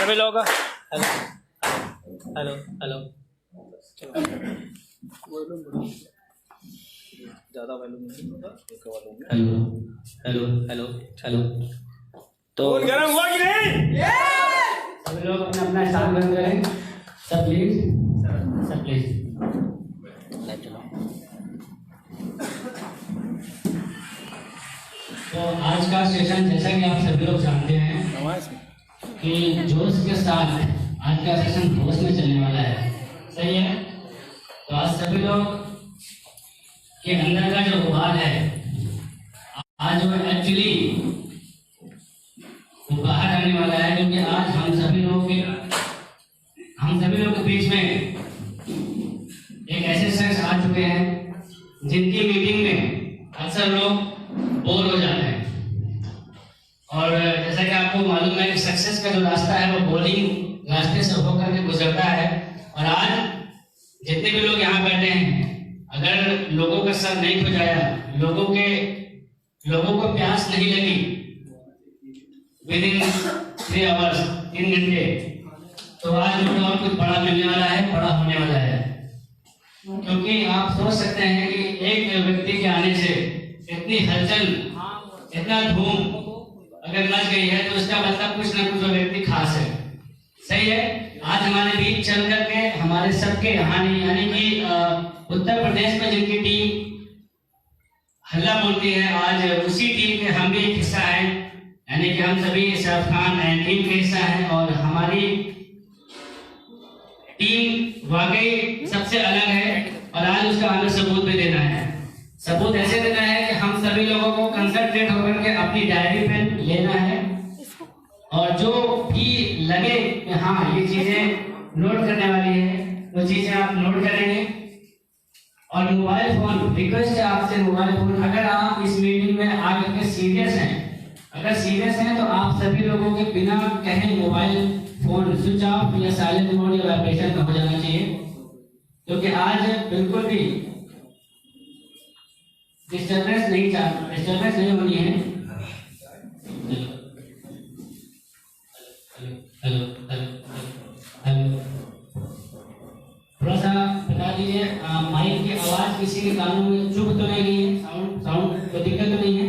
सभी लोग hello hello hello ज़्यादा वॉल्यूम नहीं होगा, एक वॉल्यूम में। Hello hello hello hello. तो गरम हुआ कि नहीं? सभी लोग अपना अपना स्थान बंद करें। सब प्लीज, सब प्लीज। तो आज का सेशन जैसा कि आप सभी लोग जानते हैं कि जोश के साथ आज का सेशन होश में चलने वाला है, सही है? तो आज सभी लोग के अंदर का जो उबाल है आज वो एक्चुअली वो बाहर आने वाला है, क्योंकि आज हम सभी लोग के बीच में एक ऐसे शख्स आ चुके हैं जिनकी मीटिंग में अक्सर लोग बोर हो जाते हैं। और जैसा कि आपको मालूम है कि सक्सेस का जो रास्ता है वो बोरिंग रास्ते से होकर के गुजरता है। और आज जितने भी लोग यहाँ बैठे हैं, अगर लोगों का सर नहीं खुजाया, लोगों को प्यास नहीं लगी विदिन 3 आवर्स 3 घंटे, तो आज लोग और कुछ बड़ा मिलने वाला है, बड़ा होने वाला है। क्योंकि आप सोच सकते हैं कि एक व्यक्ति के आने से इतनी हलचल, इतना धूम अगर मच गई है, तो उसका मतलब कुछ ना कुछ वो व्यक्ति खास है, सही है? आज हमारे बीच चल करके हमारे सबके यानी कि उत्तर प्रदेश में जिनकी टीम हल्ला बोलती है, आज उसी टीम के हम भी एक हिस्सा है, यानी कि हम सभी शाहरुख खान एंड टीम के हिस्सा है। और हमारी टीम वाकई सबसे अलग है और आज उसका हमें सबूत भी देना है। सबूत ऐसे देना है कि हम सभी लोगों को कंसंट्रेट होकर के अपनी डायरी पेन लेना है और जो भी लगे कि हाँ ये चीजें नोट करने वाली है, वो चीजें आप नोट करेंगे। और मोबाइल फोन, रिक्वेस्ट है आपसे, मोबाइल फोन अगर आप इस मीटिंग में आकर के सीरियस हैं तो आप सभी लोगों के बिना कहे मोबाइल फोन स्विच ऑफ या साइलेंट मोड या वाइब्रेशन में हो जाना चाहिए, क्योंकि आज बिल्कुल भी डिस्टर्बेंस नहीं होनी है। हेलो हेलो हेलो, थोड़ा सा बता दीजिए माइक की आवाज किसी के कानों में चुभ तो नहीं गई है? साउंड तो दिक्कत तो नहीं है?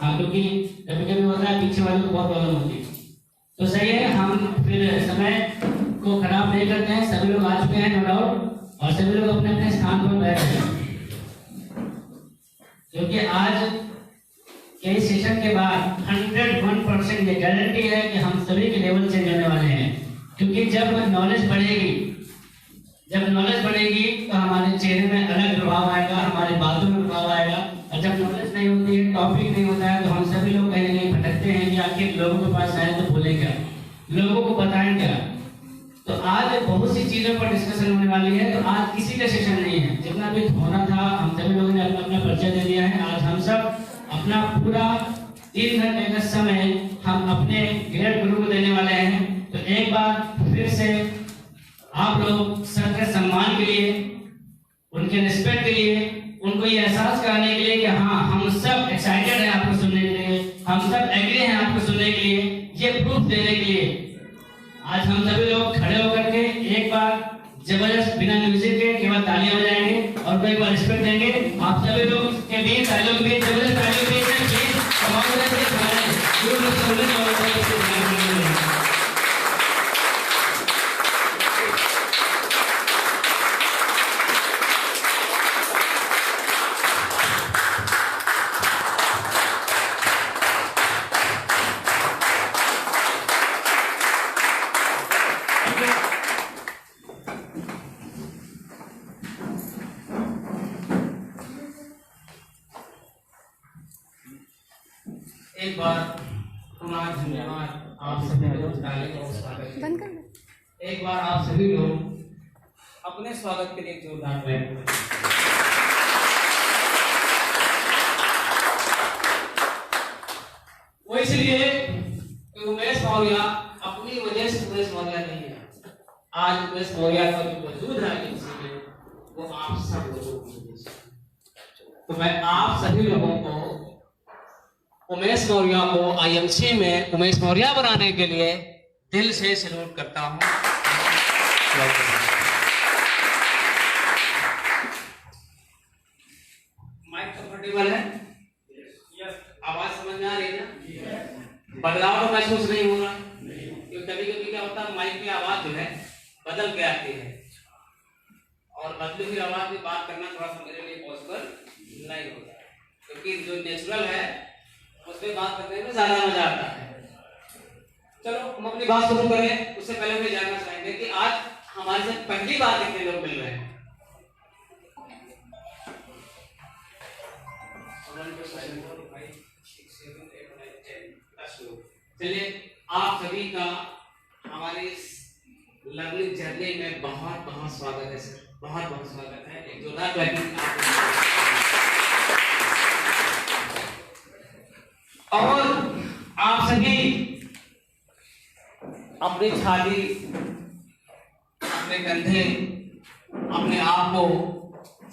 हाँ, क्योंकि कभी कभी होता है पीछे वाले को बहुत प्रॉब्लम होती है। तो सही है, हम फिर समय को खराब नहीं करते हैं। सभी लोग आ चुके हैं नो डाउट, और सभी लोग अपने अपने स्थान पर बैठ गए, क्योंकि आज के इस सेशन के बाद 101% ये गारंटी है कि हम सभी के लेवल चेंज होने वाले हैं। क्योंकि जब नॉलेज बढ़ेगी तो हमारे चेहरे में अलग प्रभाव आएगा, हमारी बातों में प्रभाव आएगा। और जब नॉलेज नहीं होती है, टॉपिक नहीं होता है, तो हम सभी लोग कहीं ना कहीं भटकते हैं कि आखिर लोगों के पास आए तो बोले क्या, लोगों को बताएं क्या। तो आज बहुत सी चीजों पर डिस्कशन होने वाली है। तो आज किसी का सेशन नहीं है, जितना भी होना था हम सभी लोगों ने अपना अपना परिचय दे दिया है। आज हम सब अपना पूरा 3 घंटे का समय हम अपने ग्रेट गुरु को देने वाले हैं। तो एक बार फिर से आप लोग सर के सम्मान के लिए, उनके रिस्पेक्ट के लिए, उनको ये एहसास कराने के लिए कि हाँ हम सब एक्साइटेड हैं आपको सुनने के लिए, हम सब एग्री हैं आपको सुनने के लिए, ये प्रूफ देने के लिए आज हम सभी लोग खड़े होकर के एक बार जबरदस्त बिना म्यूजिक के केवल तालियां बजाएंगे और कोई बार रिस्पेक्ट देंगे। आप सभी लोग के बीच तालियों के बीच जबरदस्त तालियों के बीच एक बार धन्यवाद आप सभी लोग, एक बार आप सभी लोग अपने स्वागत के लिए जोरदार तालियां। वो इसलिए कि उमेश मौर्य अपनी वजह से उमेश मौर्य नहीं है। आज उमेश मौर्य का जो वजूद है वो आप सब लोगों की वजह से। तो मैं आप सभी लोगों को उमेश मौर्य को आईएमसी में उमेश मौर्य बनाने के लिए दिल से सैल्यूट करता हूँ। माइक कंफर्टेबल है? आवाज समझ में आ रही है ना? बदलाव तो महसूस नहीं हो रहा, क्योंकि कभी कभी क्या होता है माइक की आवाज जो है बदल के आती है, और बदली हुई आवाज में बात करना थोड़ा सा मेरे लिए पॉसिबल नहीं होता, क्योंकि जो नेचुरल है उसमें बात करने में ज्यादा मजा आता है। चलो हम अपनी बात शुरू करें, उससे पहले हमें जानना चाहेंगे कि आज हमारे साथ पहली बार कितने लोग मिल रहे हैं? चलिए, आप सभी का हमारी इस लर्निंग जर्नी में बहुत बहुत स्वागत है सर, बहुत बहुत स्वागत है। एक जोरदार क्लैपिंग और आप सभी अपनी छाती, अपने कंधे, अपने आप को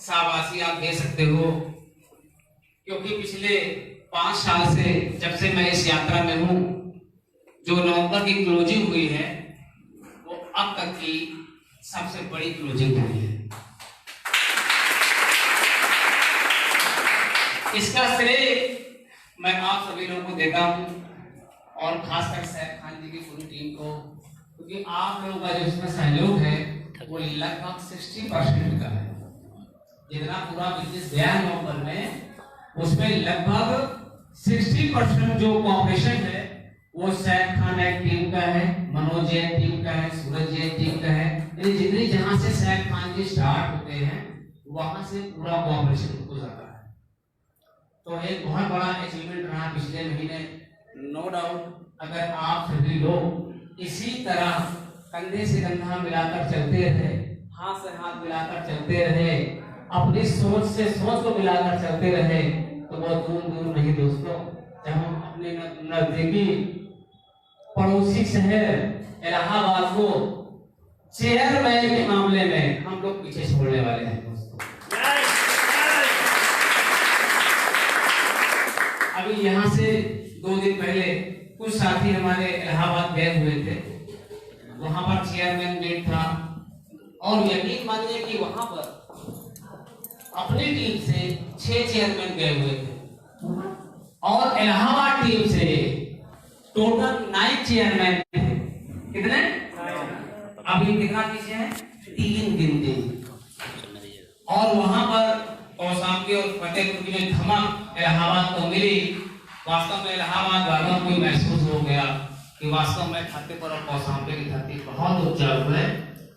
शाबाशी आप दे सकते हो, क्योंकि पिछले 5 साल से जब से मैं इस यात्रा में हूं, जो नवंबर की क्लोजिंग हुई है वो अब तक की सबसे बड़ी क्लोजिंग हुई है। इसका श्रेय मैं आप सभी लोगों को देता हूं, और खासकर सैफ खान जी की पूरी टीम को, क्योंकि आप लोगों का जो इसमें सहयोग है वो लगभग 60% का है। जितना पूरा बिजनेस गया है नवंबर में, उसमें लगभग 60% जो कॉपरेशन है वो सैफ खान टीम का है, मनोज जैन टीम का है, सूरज जैन टीम का है। यानी जितनी जहां से सैफ खान जी स्टार्ट होते हैं वहां से पूरा कॉपरेशन हो जाता है। तो एक बहुत बड़ा अचीवमेंट रहा पिछले महीने, नो डाउट। अगर आप सभी लोग इसी तरह कंधे से कंधा मिलाकर चलते रहे, हाथ से हाथ मिलाकर चलते रहे, अपनी सोच से सोच को मिलाकर चलते रहे, तो बहुत दूर दूर नहीं दोस्तों, जब हम अपने नजदीकी पड़ोसी शहर इलाहाबाद को चेयरमैन के मामले में हम लोग पीछे छोड़ने वाले हैं दोस्तों। अभी यहाँ से 2 दिन पहले कुछ साथी हमारे इलाहाबाद गए हुए थे, वहां पर चेयरमैन मीट था, और यकीन मानिए कि वहां पर अपनी टीम से 6 चेयरमैन गए हुए थे, और इलाहाबाद टीम से टोटल 9 चेयरमैन थे। कितने? अभी कितना पीछे है? 3 गिनती। और वहां पर कौशाम्बी और फतेहपुर की जो धमक इलाहाबाद को मिली, वास्तव में इलाहाबाद वालों को महसूस हो गया कि वास्तव में फतेहपुर और कौशाम्बी की धरती बहुत उपजाऊ है।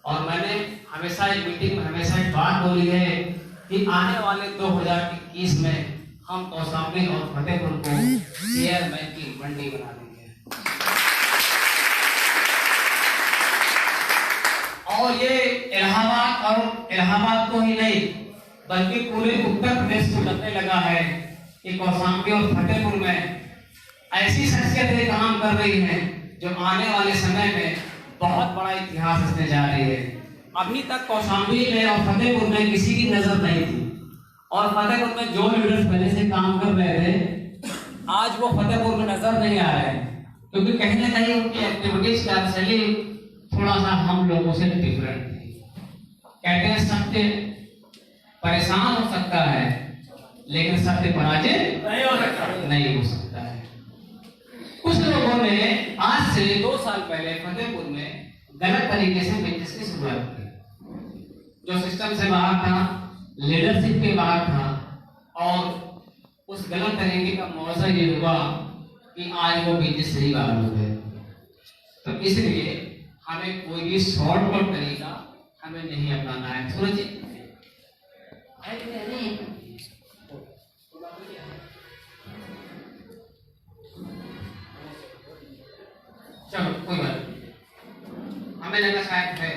और मैंने हमेशा एक मीटिंग में हमेशा एक बात बोली है कि आने वाले 2021 में हम कौशाम्बी और फतेहपुर को चेयरमैन की मंडी बना देंगे। और ये इलाहाबाद को ही नहीं बल्कि पूरे उत्तर प्रदेश को लगने लगा है कि कौशाम्बी और फतेहपुर में ऐसी शख्सियतें काम कर रही हैं जो आने वाले समय में बहुत बड़ा इतिहास रचने जा रही है। अभी तक कौशाम्बी में और फतेहपुर में किसी की नजर नहीं थी, और फतेहपुर में जो लीडर्स पहले से काम कर रहे थे आज वो फतेहपुर में नजर नहीं आ रहे हैं, क्योंकि कहीं ना कहीं उनकी एक्टिविटीज का शैली थोड़ा सा हम लोगों से डिफरेंट थी। कहते हैं सत्य परेशान हो सकता है, लेकिन सत्य पराजित नहीं हो सकता है। कुछ लोगों ने आज से 2 साल पहले फतेहपुर में गलत तरीके से बिजनेस की शुरुआत की, जो सिस्टम से बाहर था, लीडरशिप के बाहर था, और उस गलत तरीके का मौजूद ये हुआ कि आज वो बिजनेस से ही बाहर हो गए। तो इसलिए हमें कोई भी शॉर्टकट तरीका हमें नहीं अपनाना है। सूरज जी चलो कोई बात नहीं, हमें लगा शायद है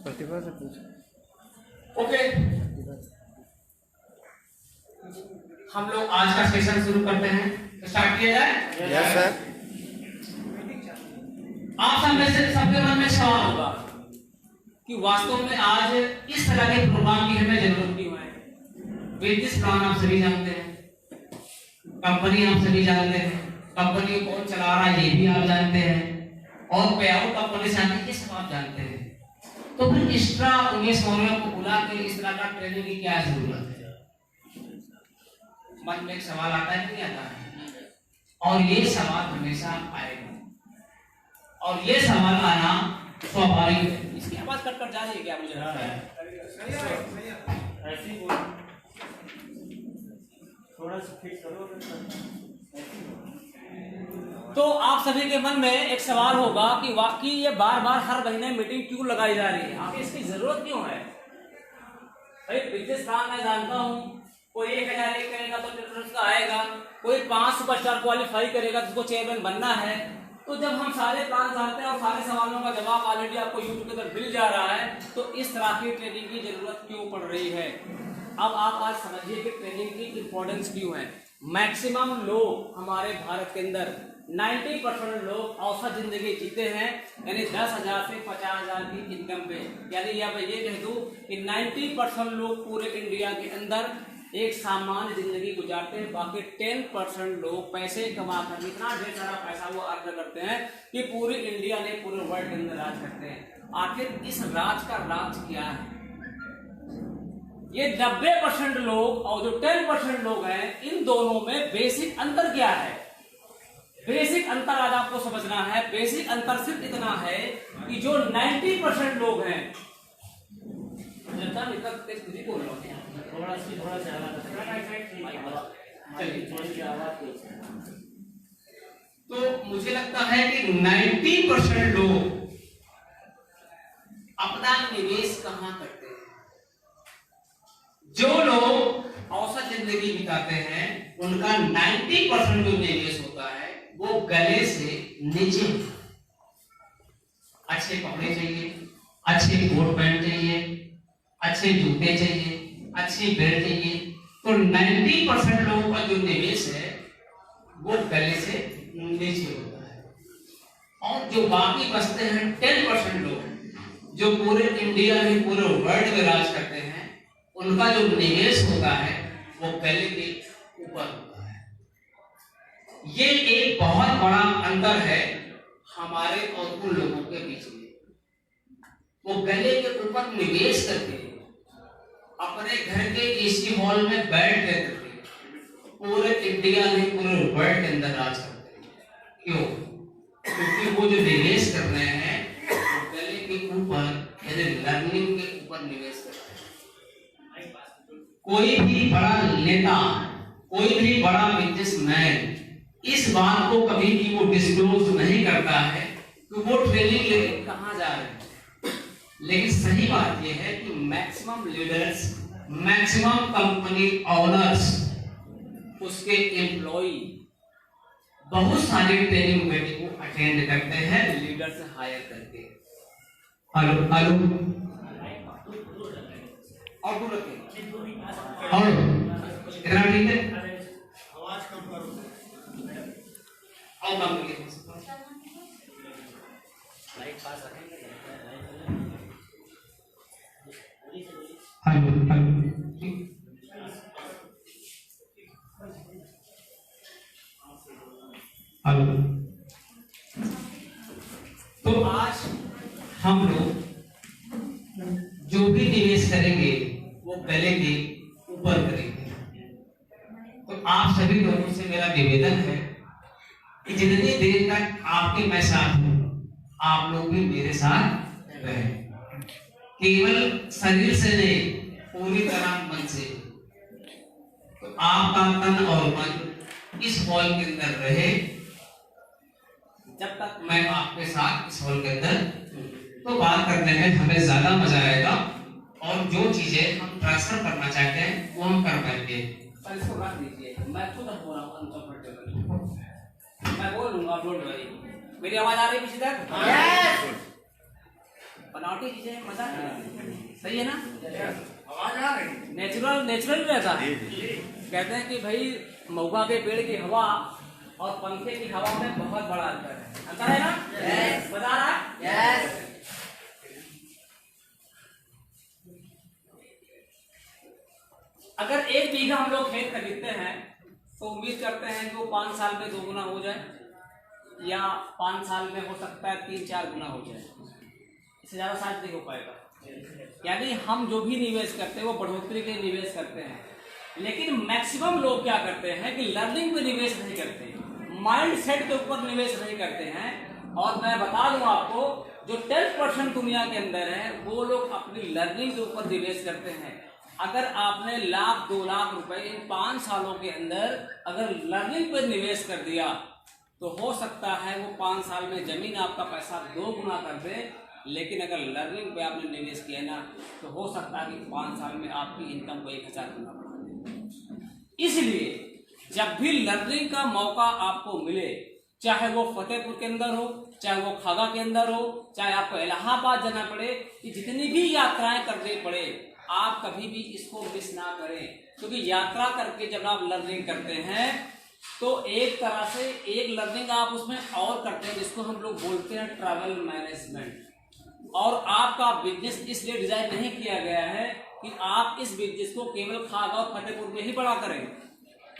प्रतिभा से पूछ। ओके, हम लोग आज का सेशन शुरू करते हैं, तो स्टार्ट किया जाए। Yes sir. आप सबके मन में सवाल होगा कि वास्तव में आज इस तरह के प्रोग्राम की हमें जरूरत क्यों है। बिजनेस प्लान आप सभी जानते हैं, कंपनी आप सभी जानते हैं, कंपनी कौन चला रहा है ये भी आप जानते हैं, और पे आउट का पॉलिसी आती है, ये सब आप जानते हैं। तो फिर एक्स्ट्रा 19 मौलवियों को बुला के इस तरह का ट्रेनिंग की क्या जरूरत है? मन में एक सवाल आता है कि नहीं आता है? और ये सवाल हमेशा आएगा, और ये सवाल आना स्वाभाविक है। इसकी आवाज कट कर जा रही है क्या? मुझे लगता है ऐसी बोल, थोड़ा सा फिक्स करो। तो आप सभी के मन में एक सवाल होगा कि वाकई ये बार बार हर महीने मीटिंग क्यों लगाई जा रही है, आखिर इसकी जरूरत क्यों है? भाई बिजनेस प्लान मैं जानता हूँ, कोई 1001 करेगा तो ट्रेडर्स का आएगा, कोई 5 सुपरस्टार क्वालिफाई करेगा जिसको चेयरमैन बनना है। तो जब हम सारे प्लान जानते हैं और सारे सवालों का जवाब ऑलरेडी आपको यूट्यूब के अंदर मिल जा रहा है, तो इस तरह की ट्रेनिंग की जरूरत क्यों पड़ रही है? अब आप आज समझिए कि ट्रेनिंग की इंपॉर्टेंस क्यों है। मैक्सिमम लोग हमारे भारत के अंदर 90% लोग औसत जिंदगी जीते हैं, यानी 10,000 से 50,000 की इनकम पे। यानी या मैं ये कह दूं कि 90% लोग पूरे इंडिया के अंदर एक सामान्य जिंदगी गुजारते हैं। बाकी 10% लोग पैसे कमाकर इतना ढेर सारा पैसा वो अर्न करते हैं कि पूरी इंडिया ने पूरे वर्ल्ड के अंदर राज करते हैं। आखिर इस राज का राज क्या है? ये 90% लोग और जो 10% लोग हैं, इन दोनों में बेसिक अंतर क्या है? बेसिक अंतर आज आपको समझना है। बेसिक अंतर सिर्फ इतना है कि जो 90% लोग हैं, बोल रहा हूँ थोड़ा सा तो मुझे लगता है कि 90% लोग अपना निवेश कहां करते हैं? जो लोग औसत जिंदगी बिताते हैं उनका 90% जो निवेश होता है वो गले से नीचे। अच्छे कपड़े चाहिए, अच्छे कोट पैंट चाहिए, अच्छे जूते चाहिए, अच्छी बेल्ट चाहिए। तो 90% लोगों का जो निवेश है वो गले से नीचे होता है। और जो बाकी बचते हैं 10% लोग जो पूरे इंडिया में पूरे वर्ल्ड में राज करते हैं, उनका जो निवेश होता है वो गले के ऊपर होता है। ये एक बहुत बड़ा अंतर है हमारे और उन लोगों के बीच में। वो गले के ऊपर निवेश करके अपने घर के एसी हॉल में बैठ करके पूरे इंडिया में पूरे वर्ल्ड के अंदर राज करते हैं। क्यों? क्योंकि वो जो निवेश कर रहे हैं वो गले के ऊपर यानी लर्निंग के ऊपर निवेश कर रहे हैं। कोई भी बड़ा नेता, कोई भी बड़ा बिजनेसमैन इस बात को कभी भी वो डिस्क्लोज नहीं करता है कि वो ट्रेनिंग लेके कहां जा रहे हैं। लेकिन सही बात यह है कि maximum leaders, maximum company owners, उसके एम्प्लॉय बहुत सारी ट्रेनिंग मीटिंग को अटेंड करते हैं लीडर से हायर करके। हेलो हेलो और दूर रखें और इतना ठीक है, आवाज कम करो और कम करिए, लाइट पास रखेंगे। Hello hello hello. तो आज हम लोग जो भी निवेश करेंगे वो गले के ऊपर करेंगे। तो आप सभी लोगों से मेरा निवेदन है कि जितनी देर तक आपके मैं साथ हूं, आप लोग भी मेरे साथ रहें। केवल शरीर से नहीं, पूरी तरह मन से। तो आपका तन और मन इस हॉल के अंदर रहे जब तक मैं आपके साथ इस हॉल के अंदर, तो बात करने में हमें ज्यादा मजा आएगा और जो चीजें हम ट्रांसफर करना चाहते हैं वो हम कर पाएंगे। सर इसको रख दीजिए, मैं खुद बोल रहा हूँ अनकंफर्टेबल, मैं बोल लूंगा, डोंट वरी। मेरी आवाज आ रही है किसी तक? यस। बनावटी चीजें मजा सही है ना? आवाज आ रही, नेचुरल नेचुरल रहता है। कहते हैं कि भाई महुआ के पेड़ की हवा और पंखे की हवा में बहुत बड़ा अंतर है। अंतर है ना? यस। बता रहा है? यस। अगर 1 बीघा हम लोग खेत खरीदते हैं तो उम्मीद करते हैं कि वो 5 साल में 2 गुना हो जाए। या 5 साल में हो सकता है 3-4 गुना हो जाए, इससे ज़्यादा शायद नहीं हो पाएगा। यानी हम जो भी निवेश करते हैं वो बढ़ोतरी के निवेश करते हैं, लेकिन मैक्सिमम लोग क्या करते हैं कि लर्निंग पे निवेश नहीं करते, माइंड सेट के ऊपर निवेश नहीं करते हैं। और मैं बता दूं आपको, जो 10% दुनिया के अंदर है वो लोग अपनी लर्निंग के ऊपर निवेश करते हैं। अगर आपने 1,00,000-2 लाख रुपए इन 5 सालों के अंदर अगर लर्निंग पर निवेश कर दिया तो हो सकता है वो 5 साल में जमीन आपका पैसा 2 गुना कर दे, लेकिन अगर लर्निंग पे आपने निवेश किया ना तो हो सकता है कि 5 साल में आपकी इनकम को 1,000 गुना बढ़ा दे। इसलिए जब भी लर्निंग का मौका आपको मिले, चाहे वो फतेहपुर के अंदर हो, चाहे वो खागा के अंदर हो, चाहे आपको इलाहाबाद जाना पड़े, कि जितनी भी यात्राएं करनी पड़े, आप कभी भी इसको मिस ना करें। क्योंकि यात्रा करके जब आप लर्निंग करते हैं तो एक तरह से एक लर्निंग आप उसमें और करते हैं, जिसको हम लोग बोलते हैं ट्रैवल मैनेजमेंट। और आपका बिजनेस इसलिए डिजाइन नहीं किया गया है कि आप इस बिजनेस को केवल खागा और फतेहपुर में ही बड़ा करें।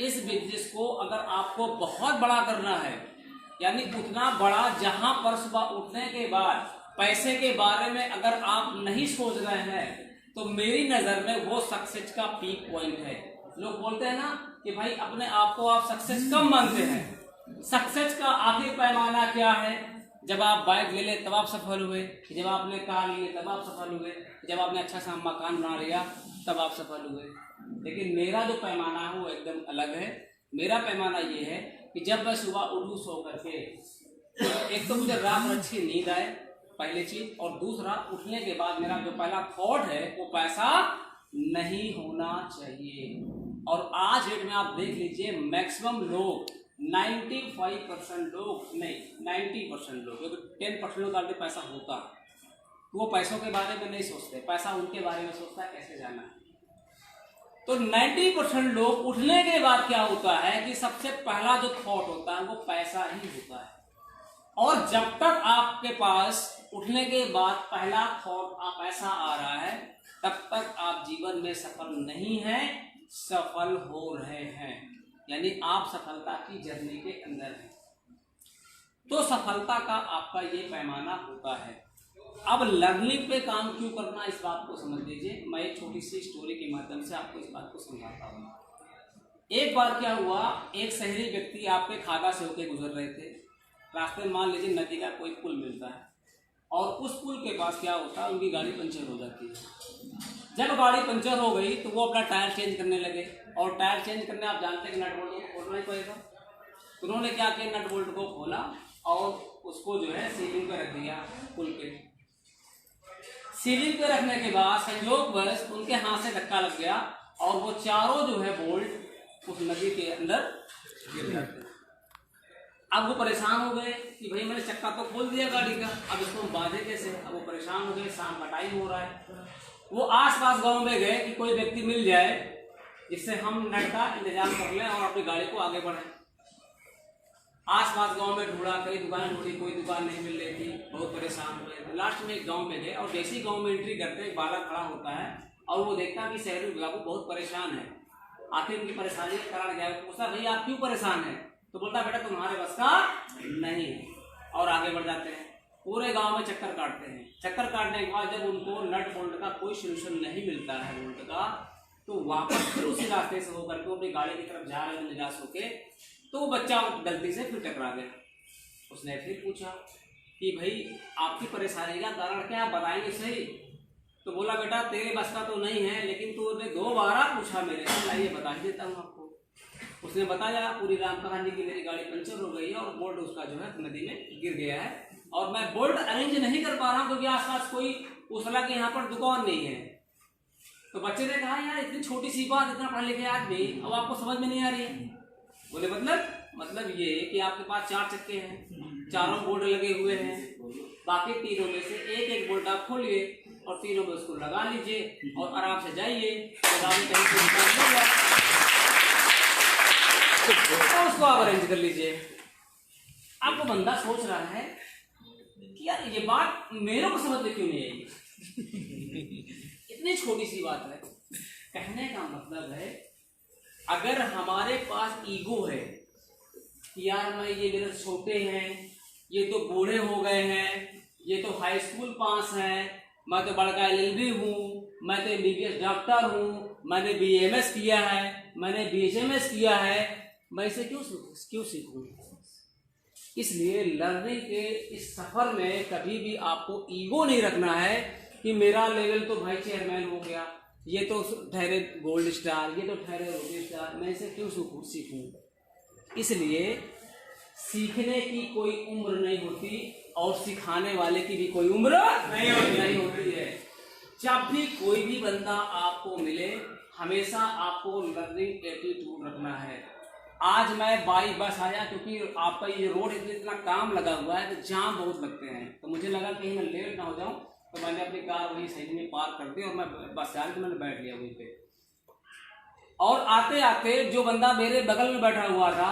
इस बिजनेस को अगर आपको बहुत बड़ा करना है, यानी उतना बड़ा जहां पर सुबह उठने के बाद पैसे के बारे में अगर आप नहीं सोच रहे हैं, तो मेरी नजर में वो सक्सेस का पीक पॉइंट है। लोग बोलते हैं ना कि भाई अपने आप को आप सक्सेस कम मानते हैं। सक्सेस का आखिर पैमाना क्या है? जब आप बाइक ले ले तब आप सफल हुए, जब आपने कार ली तब आप सफल हुए, जब आपने अच्छा सा मकान बना लिया तब आप सफल हुए। लेकिन मेरा जो पैमाना है वो एकदम अलग है। मेरा पैमाना ये है कि जब मैं सुबह उठूं सो करके, एक तो मुझे रात में अच्छी नींद आए, पहली चीज, और दूसरा उठने के बाद मेरा जो पहला थॉट है वो पैसा नहीं होना चाहिए। और आज डेट में आप देख लीजिए मैक्सिमम लोग 95% लोग नहीं 90% लोग, क्योंकि 10% लोग ऑलरेडी पैसा होता है, वो पैसों के बारे में नहीं सोचते, पैसा उनके बारे में सोचता है कैसे जाना है। तो 90% लोग उठने के बाद क्या होता है कि सबसे पहला जो थॉट होता है वो पैसा ही होता है। और जब तक आपके पास उठने के बाद पहला थॉट पैसा आ रहा है, तब तक आप जीवन में सफल नहीं हैं, सफल हो रहे हैं। यानी आप सफलता की जर्नी के अंदर हैं। तो सफलता का आपका ये पैमाना होता है। अब लर्निंग पे काम क्यों करना, इस बात को समझ लीजिए। मैं एक छोटी सी स्टोरी के माध्यम से आपको इस बात को समझाता हूँ। एक बार क्या हुआ, एक शहरी व्यक्ति आपके खागा से होकर गुजर रहे थे। रास्ते में मान लीजिए नदी का कोई पुल मिलता है, और उस पुल के पास क्या होता है, उनकी गाड़ी पंचर हो जाती है। जब गाड़ी पंचर हो गई तो वो अपना टायर चेंज करने लगे, और टायर चेंज करने आप जानते हैं कि नट बोल्ट को खोलना ही पड़ेगा। तो उन्होंने क्या किया, नट बोल्ट को खोला और उसको जो है सीलिंग पे रख दिया। पुल के सीलिंग पे रखने के बाद संयोगवश उनके हाथ से धक्का लग गया और वो चारों जो है बोल्ट उस नदी के अंदर गिर जाते। अब वो परेशान हो गए कि भाई मैंने चक्का तो खोल दिया गाड़ी का, अब इसको हम बांधे कैसे। अब वो परेशान हो गए, शाम का टाइम हो रहा है। वो आसपास गांव में गए कि कोई व्यक्ति मिल जाए जिससे हम नट का इंतजाम कर लें और अपनी गाड़ी को आगे बढ़ाएं। आसपास गांव में ढूंढा, कई दुकान ढूंढी, कोई दुकान नहीं मिल रही थी, बहुत परेशान हुए। लास्ट में एक गांव में गए और जैसे ही गांव में एंट्री करते एक बालक खड़ा होता है और वो देखता कि शहरी बाबू बहुत परेशान है। आखिर उनकी परेशानी का कारण क्या है, पूछा भैया आप क्यों परेशान है? तो बोलता बेटा तुम्हारे बस का नहीं है, और आगे बढ़ जाते हैं। पूरे गांव में चक्कर काटते हैं। चक्कर काटने के बाद जब उनको नट बोल्ट का कोई सोल्यूशन नहीं मिलता है बोल्ट का, तो वापस फिर उसी रास्ते से होकर के अपनी गाड़ी की तरफ जा रहे हैं निराश होके, तो वो बच्चा गलती से फिर टकरा गया। उसने फिर पूछा कि भाई आपकी परेशानी का कारण क्या, आप बताएंगे सही? तो बोला बेटा तेरे बस का तो नहीं है, लेकिन तूने 2 बार पूछा मेरे से, मैं ये बता ही देता हूँ आपको। उसने बताया पूरी राम कहानी की, मेरी गाड़ी पंचर हो गई है और बोल्ट उसका जो है नदी में गिर गया है, और मैं बोल्ट अरेंज नहीं कर पा रहा हूँ क्योंकि आसपास कोई उसला के यहाँ पर दुकान नहीं है। तो बच्चे ने कहा यार इतनी छोटी सी बात, इतना पढ़ा लिखे आदमी, अब आपको समझ में नहीं आ रही है? बोले मतलब ये कि आपके पास 4 चक्के हैं, चारों बोल्ट लगे हुए हैं, बाकी तीनों में से एक बोल्ट आप खोलिए और तीनों में उसको लगा लीजिए और आराम से जाइए, और उसको आप अरेंज कर लीजिए। अब वो बंदा सोच रहा है कि यार ये बात मेरे को समझ में क्यों नहीं आई, इतनी छोटी सी बात है। कहने का मतलब है अगर हमारे पास ईगो है कि यार मैं ये मेरे छोटे हैं, ये तो बूढ़े हो गए हैं, ये तो हाई स्कूल पास हैं, मैं तो बड़का LLB हूँ, मैं तो MBBS डॉक्टर हूँ, मैंने BAMS किया है, मैंने BHMS किया है, मैं इसे क्यों सीखूँ? इसलिए लर्निंग के इस सफर में कभी भी आपको ईगो नहीं रखना है कि मेरा लेवल तो भाई चेयरमैन हो गया, ये तो ठहरे गोल्ड स्टार, ये तो ठहरे रुपी स्टार, मैं इसे क्यों सीखूं? इसलिए सीखने की कोई उम्र नहीं होती और सिखाने वाले की भी कोई उम्र नहीं होती है। जब भी कोई भी बंदा आपको मिले, हमेशा आपको लर्निंग एटीट्यूड रखना है। आज मैं बाई बस आया क्योंकि आपका ये रोड इतना काम लगा हुआ है तो जाम बहुत लगते हैं, तो मुझे लगा कहीं मैं लेट ना हो जाऊं, तो मैंने अपनी कार वहीं सही में पार्क कर दी और मैं बस जा के मैंने बैठ लिया वहीं पे। और आते आते जो बंदा मेरे बगल में बैठा हुआ था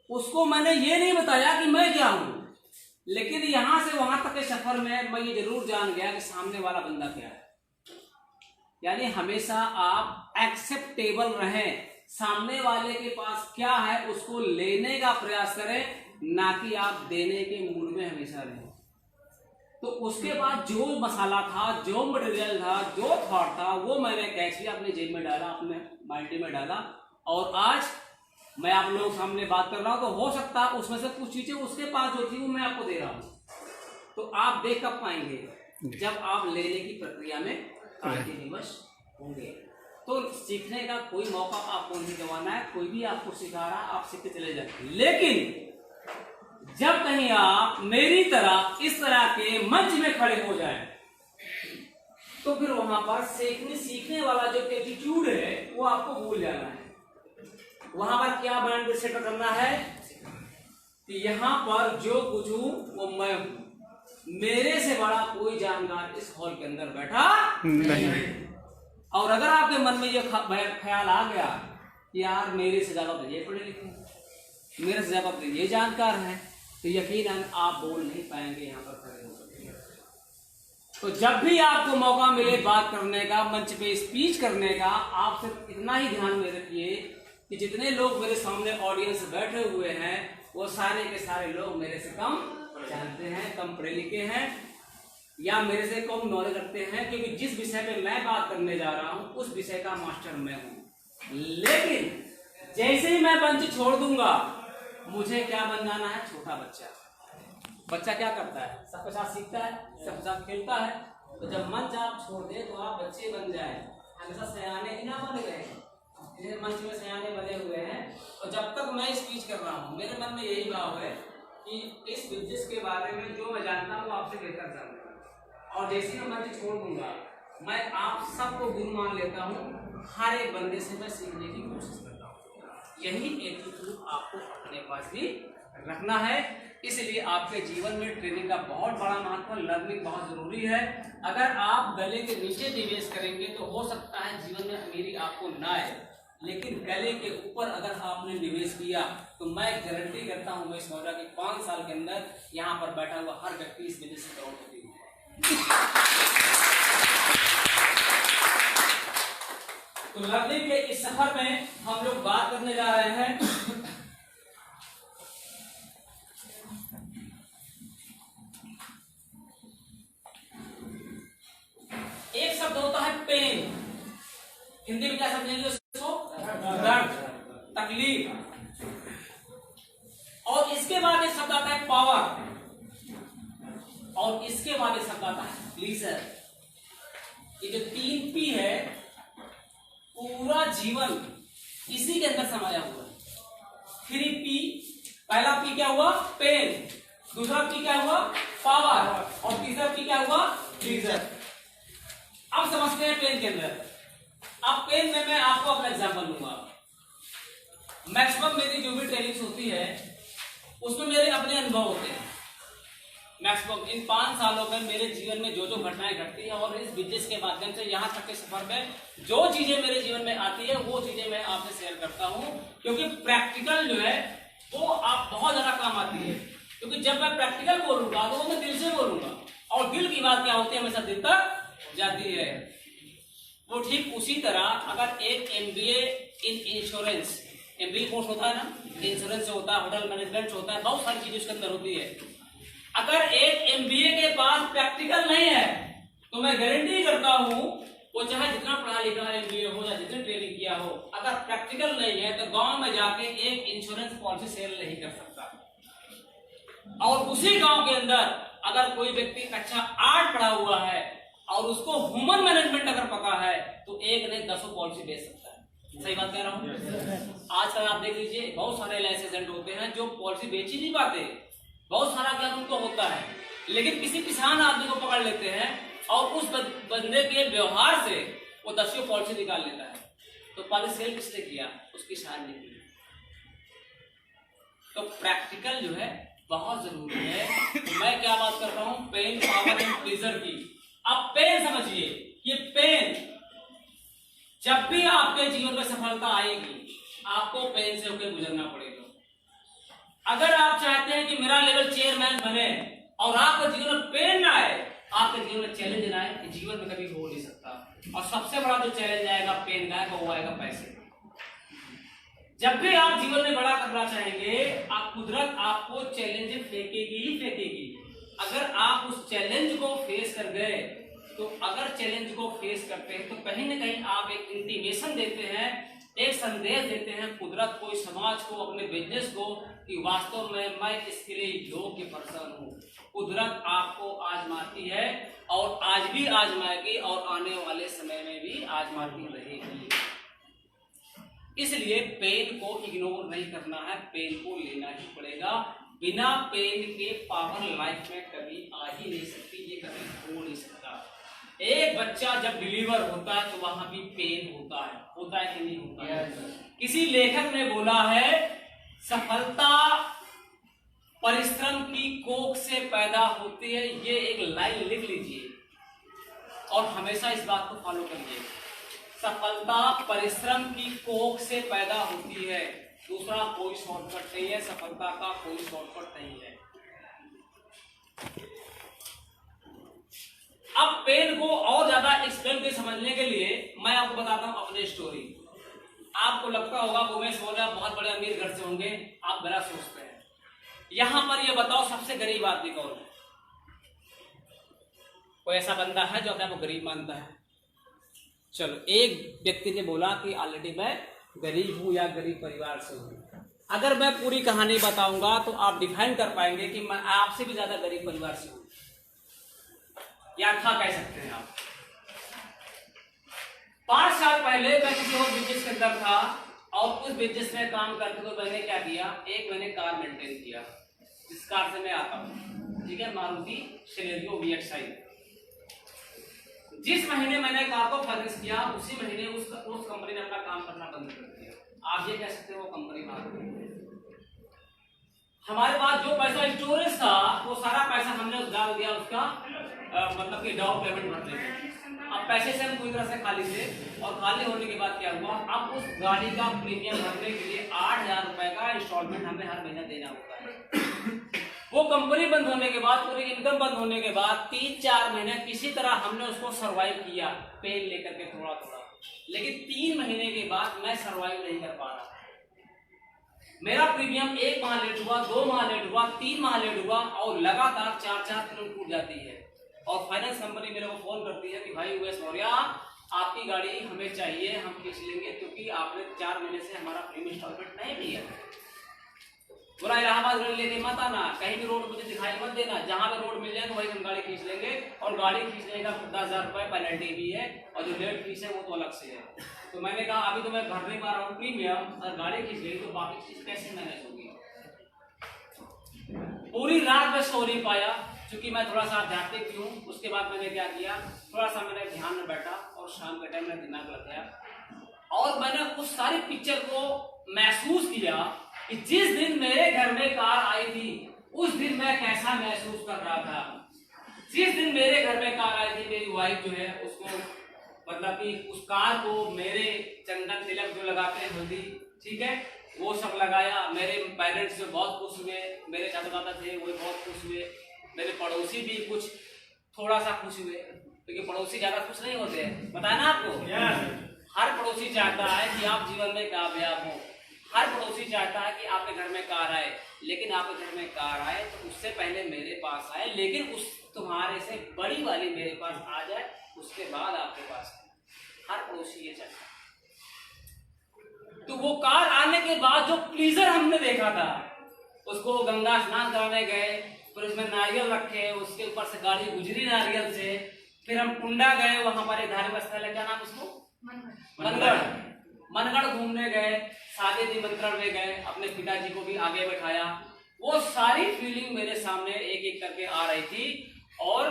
उसको मैंने ये नहीं बताया कि मैं क्या हूं, लेकिन यहां से वहां तक के सफर में मैं ये जरूर जान गया कि सामने वाला बंदा क्या है। यानी हमेशा आप एक्सेप्टेबल रहें, सामने वाले के पास क्या है उसको लेने का प्रयास करें, ना कि आप देने के मूड में हमेशा रहें। तो उसके बाद जो मसाला था, जो मटेरियल था, जो थॉट था, वो मैंने कैच किया, अपने जेब में डाला, अपने माइंड में डाला, और आज मैं आप लोगों के सामने बात कर रहा हूं। तो हो सकता है उसमें से कुछ चीजें उसके पास जो थी वो मैं आपको दे रहा हूं, तो आप देख कब पाएंगे जब आप लेने की प्रक्रिया में विवश होंगे। तो सीखने का कोई मौका आपको नहीं गंवाना है, कोई भी आपको सिखा रहा आप सीखते चले जाए। लेकिन जब कहीं आप मेरी तरह इस तरह के मंच में खड़े हो जाएं, तो फिर वहां पर सीखने वाला जो एटीट्यूड है वो आपको भूल जाना है। वहां पर क्या माइंड सेट करना है कि यहाँ पर जो कुछ हूं वो मैं हूं, मेरे से बड़ा कोई जानकार इस हॉल के अंदर बैठा नहीं। और अगर आपके मन में ये ख्याल आ गया कि यार मेरे से ज्यादा तो ये पढ़े लिखे, मेरे से ज्यादा तो ये जानकार है, तो यकीनन आप बोल नहीं पाएंगे यहाँ पर खड़े होकर। तो जब भी आपको मौका मिले बात करने का, मंच पे स्पीच करने का, आप सिर्फ इतना ही ध्यान में रखिए कि जितने लोग मेरे सामने ऑडियंस बैठे हुए हैं वो सारे के सारे लोग मेरे से कम जानते हैं, कम पढ़े लिखे हैं, या मेरे से कम नॉलेज रखते हैं, क्योंकि जिस विषय पे मैं बात करने जा रहा हूं उस विषय का मास्टर मैं हूं। लेकिन जैसे ही मैं मंच छोड़ दूंगा, मुझे क्या बन जाना है? छोटा बच्चा। बच्चा क्या करता है? सबके साथ सीखता है, सबके साथ खेलता है। तो जब मंच आप छोड़ दे तो आप बच्चे बन जाए, हमेशा सयाने ही ना बन गए। इस मंच में सयाने बने हुए हैं। और जब तक मैं स्पीच कर रहा हूँ मेरे मन में यही भाव है कि इस बिजनेस के बारे में जो मैं जानता हूँ आपसे बेहतर जानता हूँ, और जैसे ही मैं मंच छोड़ दूंगा मैं आप सबको गुरु मान लेता हूँ, हर एक बंदे से मैं सीखने की कोशिश करता हूँ। यही एटीट्यूड आपको अपने पास भी रखना है। इसलिए आपके जीवन में ट्रेनिंग का बहुत बड़ा महत्व, लर्निंग बहुत जरूरी है। अगर आप गले के नीचे निवेश करेंगे तो हो सकता है जीवन में अमीरी आपको ना आए, लेकिन गले के ऊपर अगर आपने निवेश किया तो मैं गारंटी करता हूँ मैं इस मौजा के 5 साल के अंदर यहाँ पर बैठा हुआ हर व्यक्ति इस बिजनेस से करोड़पति है। तो लर्निंग के इस सफर में हम लोग बात करने जा रहे हैं एक शब्द होता है पेन, हिंदी में क्या समझेंगे उसको? दर्द, तकलीफ। और इसके बाद एक शब्द आता है पावर, और इसके बाद एक शब्द आता है प्लीजर। ये जो 3 P है पूरा जीवन इसी के अंदर समाया हुआ है। 3P, पहला P क्या हुआ? पेन, दूसरा P क्या हुआ? पावर, और तीसरा P क्या हुआ? प्लीजर। अब समझते हैं पेन के अंदर। अब पेन में मैं आपको अपना एग्जांपल दूंगा। मैक्सिमम मेरी जो भी ट्रेनिंग्स होती है उसमें मेरे अपने अनुभव होते हैं। मैक्सिमम इन 5 सालों में मेरे जीवन में जो जो घटनाएं घटती है और इस बिजनेस के माध्यम से यहाँ तक के सफर में जो चीजें मेरे जीवन में आती है वो चीजें मैं आपसे शेयर करता हूँ, क्योंकि प्रैक्टिकल जो है वो आप बहुत ज्यादा काम आती है। क्योंकि जब मैं प्रैक्टिकल बोलूंगा तो वो मैं दिल से बोलूंगा, और दिल की बात क्या होती है हमेशा दिल तक जाती है। वो ठीक उसी तरह अगर एक MBA in insurance MBA course होता है ना, इंश्योरेंस से होता है, होटल मैनेजमेंट से होता है, बहुत सारी चीजें उसके अंदर होती है। अगर एक MBA के पास प्रैक्टिकल नहीं है तो मैं गारंटी करता हूं वो चाहे जितना पढ़ा लिखा MBA हो या जितनी ट्रेनिंग किया हो, अगर प्रैक्टिकल नहीं है तो गांव में जाके एक इंश्योरेंस पॉलिसी सेल नहीं कर सकता। और उसी गांव के अंदर अगर कोई व्यक्ति अच्छा 8 पढ़ा हुआ है और उसको ह्यूमन मैनेजमेंट अगर पता है तो एक नहीं 10 पॉलिसी बेच सकता है। सही बात कह रहा हूँ। आजकल आप देख लीजिए बहुत सारे LIC एजेंट होते हैं जो पॉलिसी बेच ही नहीं पाते, बहुत सारा ज्ञान उनको होता है, लेकिन किसी किसान आदमी को पकड़ लेते हैं और उस बंदे के व्यवहार से वो 10 पॉलिसी निकाल लेता है। तो पॉलिसी सेल किसने किया? उस किसान ने किया। तो प्रैक्टिकल जो है बहुत जरूरी है। तो मैं क्या बात कर रहा हूं? पेन, पावर एंड प्लेजर की। अब पेन समझिए, ये पेन जब भी आपके जीवन में सफलता आएगी आपको पेन से होकर गुजरना पड़ेगा। अगर आप चाहते हैं कि मेरा लेवल चेयरमैन बने और आपके जीवन में पेन ना आए, आपके जीवन में चैलेंज ना आए, जीवन में कभी हो नहीं सकता। और सबसे बड़ा जो चैलेंज आएगा पेन का वो आएगा पैसे। जब भी आप जीवन में बड़ा करना चाहेंगे आप कुदरत आपको चैलेंज फेंकेगी ही फेंकेगी। अगर आप उस चैलेंज को फेस कर गए तो अगर चैलेंज को फेस करते हैं तो कहीं ना कहीं आप एक इंटीमेशन देते हैं, एक संदेश देते हैं कुदरत को, समाज को, अपने बिजनेस को कि वास्तव में मैं इसके लिए योग्य पर्सन हूँ। कुदरत आपको आजमाती है और आज भी आजमाएगी और आने वाले समय में भी आजमाती रहेगी। इसलिए पेन को इग्नोर नहीं करना है, पेन को लेना ही पड़ेगा। बिना पेन के पावर लाइफ में कभी आ ही नहीं सकती, ये कभी हो नहीं सकता। एक बच्चा जब डिलीवर होता है तो वहां भी पेन होता है कि नहीं होता है? किसी लेखक ने बोला है सफलता परिश्रम की कोख से पैदा होती है। ये एक लाइन लिख लीजिए और हमेशा इस बात को फॉलो करिए। सफलता परिश्रम की कोख से पैदा होती है, दूसरा कोई शॉर्टकट नहीं है, सफलता का कोई शॉर्टकट नहीं है। अब पेन को और ज्यादा एक्सप्लेन के समझने के लिए मैं आपको बताता हूं अपनी स्टोरी। आपको लगता होगा उमेश बोला बहुत बड़े अमीर घर से होंगे, आप गलत सोचते हैं। यहां पर ये बताओ सबसे गरीब आदमी कौन है? कोई ऐसा बंदा है जो अपने को गरीब मानता है? चलो, एक व्यक्ति ने बोला कि ऑलरेडी मैं गरीब हूं या गरीब परिवार से हूं। अगर मैं पूरी कहानी बताऊंगा तो आप डिफाइन कर पाएंगे कि मैं आपसे भी ज्यादा गरीब परिवार से हूं या था कह सकते हैं आप। 5 साल पहले मैं किसी और बिजनेस के अंदर था और उस बिजनेस में काम करते हुए मैंने क्या किया, एक मैंने कार मेंटेन किया जिस कार से मैं आता हूं, ठीक है, मारुति सिलेरियो VXI। जिस महीने मैंने कार को फाइनेंस किया उसी महीने उस कंपनी ने अपना काम करना बंद कर दिया। आप ये कह सकते हो वो कंपनी भाग गई। हमारे पास जो पैसा स्टोरेज था वो सारा पैसा हमने डाल दिया उसका मतलब कि डाउन पेमेंट भरने में। अब पैसे से हम पूरी तरह से खाली थे और खाली होने के बाद क्या हुआ, अब उस गाड़ी का प्रीमियम भरने के लिए 8,000 रुपए का इंस्टॉलमेंट हमें हर महीना देना होता है। वो कंपनी बंद होने के बाद, पूरी इनकम बंद होने के बाद 3-4 महीने किसी तरह हमने उसको सर्वाइव किया पेन लेकर के थोड़ा थोड़ा, लेकिन 3 महीने के बाद मैं सर्वाइव नहीं कर पा रहा। मेरा प्रीमियम 1 माह लेट हुआ, 2 माह लेट हुआ, 3 माह लेट हुआ और लगातार 4-4 किलो टूट जाती है। और फाइनेंस कंपनी मेरे को फोन करती है कि भाई उमेश मौर्य आपकी गाड़ी हमें चाहिए, हम खींच लेंगे क्योंकि आपने 4 महीने से हमारा प्रीमियम इंस्टॉलमेंट नहीं दिया। बोला इलाहाबाद रोड लेके मत आना, कहीं भी रोड मुझे दिखाई मत देना, जहां पे रोड मिल जाए तो वही हम गाड़ी खींच लेंगे। और गाड़ी खींचने का 10,000 रुपए पेनल्टी भी है और जो लेट फीस है वो तो अलग से है। तो मैंने कहा अभी तो मैं भर नहीं पा रहा हूँ प्रीमियम और गाड़ी खींच गई तो बाकी चीज कैसे मैनेज होगी। पूरी रात में सो नहीं पाया क्योंकि मैं थोड़ा सा आध्यात्मिक हूँ। उसके बाद मैंने क्या किया, थोड़ा सा मैंने ध्यान में बैठा और शाम के टाइम में दिमाग लग गया और मैंने उस सारी पिक्चर को महसूस किया कि जिस दिन मेरे घर में कार आई थी उस दिन मैं कैसा महसूस कर रहा था। जिस दिन मेरे घर में कार आई थी मेरी वाइफ जो है उसको मतलब कि उस कार को मेरे चंदन तिलक जो लगाते हैं हल्दी, ठीक है, वो सब लगाया। मेरे पेरेंट्स जो बहुत खुश हुए, मेरे चाचा दादा थे वो बहुत खुश हुए, मेरे पड़ोसी भी कुछ थोड़ा सा खुश हुए क्योंकि पड़ोसी ज्यादा खुश नहीं होते हैं, बताया ना आपको। हर पड़ोसी चाहता है कि आप जीवन में कामयाब हो, हर पड़ोसी चाहता है कि आपके घर में कार आए, लेकिन आपके घर में कार आए तो उससे पहले मेरे पास आए, लेकिन उस तुम्हारे से बड़ी वाली मेरे पास आ जाए, उसके बाद आपके पास आए। हर पड़ोसी ये चाहता है। तो वो कार आने के बाद जो प्लीजर हमने देखा था, उसको गंगा स्नान कराने गए, फिर उसमें नारियल रखे, उसके ऊपर से गाड़ी गुजरी नारियल से, फिर हम कुंडा गए, वहां पर एक धार्मिक स्थल है, क्या नाम उसको, मनगढ़ घूमने गए, शादी निमंत्रण में गए, अपने पिताजी को भी आगे बैठाया। वो सारी फीलिंग मेरे सामने एक एक करके आ रही थी और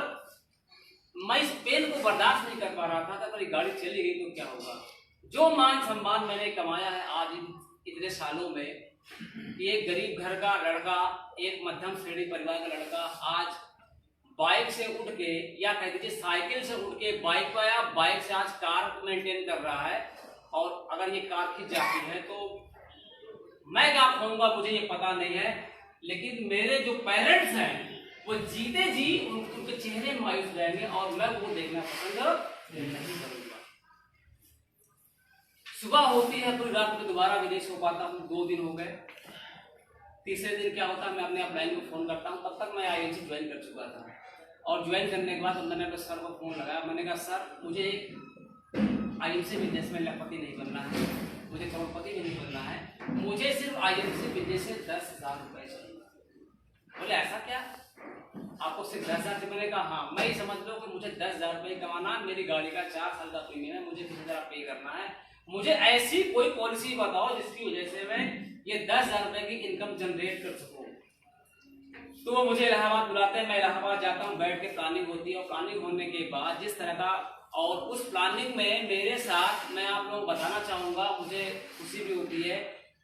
मैं इस पेन को बर्दाश्त नहीं कर पा रहा था कि अगर गाड़ी चली गई तो क्या होगा। जो मान सम्मान मैंने कमाया है आज इतने सालों में, एक गरीब घर का लड़का, एक मध्यम श्रेणी परिवार का लड़का आज बाइक से उठ के, या कह दीजिए साइकिल से उठ के बाइक पे आया, बाइक से आज कार मेंटेन कर रहा है। और अगर ये कार खिंच जाती है तो मैं क्या कहूँगा मुझे ये पता नहीं है, लेकिन मेरे जो पेरेंट्स हैं वो जीते जी उनके चेहरे मायूस जाएंगे और मैं वो देखना पसंद नहीं करूँगा। सुबह होती है पूरी रात में दोबारा विदेश हो पाता हूँ, 2 दिन हो गए। तीसरे दिन क्या होता है, मैं अपने अपलाइन को फोन करता हूँ, तब तक मैं IIT ज्वाइन कर चुका था। और ज्वाइन करने के बाद मैंने अपने सर को फोन लगाया, मैंने कहा सर मुझे IMC बिजनेस में लखपति नहीं बनना है, मुझे करोड़पति भी नहीं बनना है, मुझे सिर्फ IMC बिजनेस से 10,000 रुपए चाहिए। बोले ऐसा क्या, आपको सिर्फ 10,000 से? मैंने कहा हाँ, मैं ही समझ लो कि मुझे 10,000 रुपये कमाना, मेरी गाड़ी का 4 साल का प्रीमियम है, मुझे 30,000 पे करना है, मुझे ऐसी कोई पॉलिसी बताओ जिसकी वजह से मैं ये 10,000 रुपए की इनकम जनरेट कर सकूं। तो वो मुझे इलाहाबाद बुलाते हैं, मैं इलाहाबाद जाता हूँ, बैठ के प्लानिंग होती है और प्लानिंग होने के बाद जिस तरह का, और उस प्लानिंग में मेरे साथ मैं आप लोगों को बताना चाहूँगा, मुझे खुशी भी होती है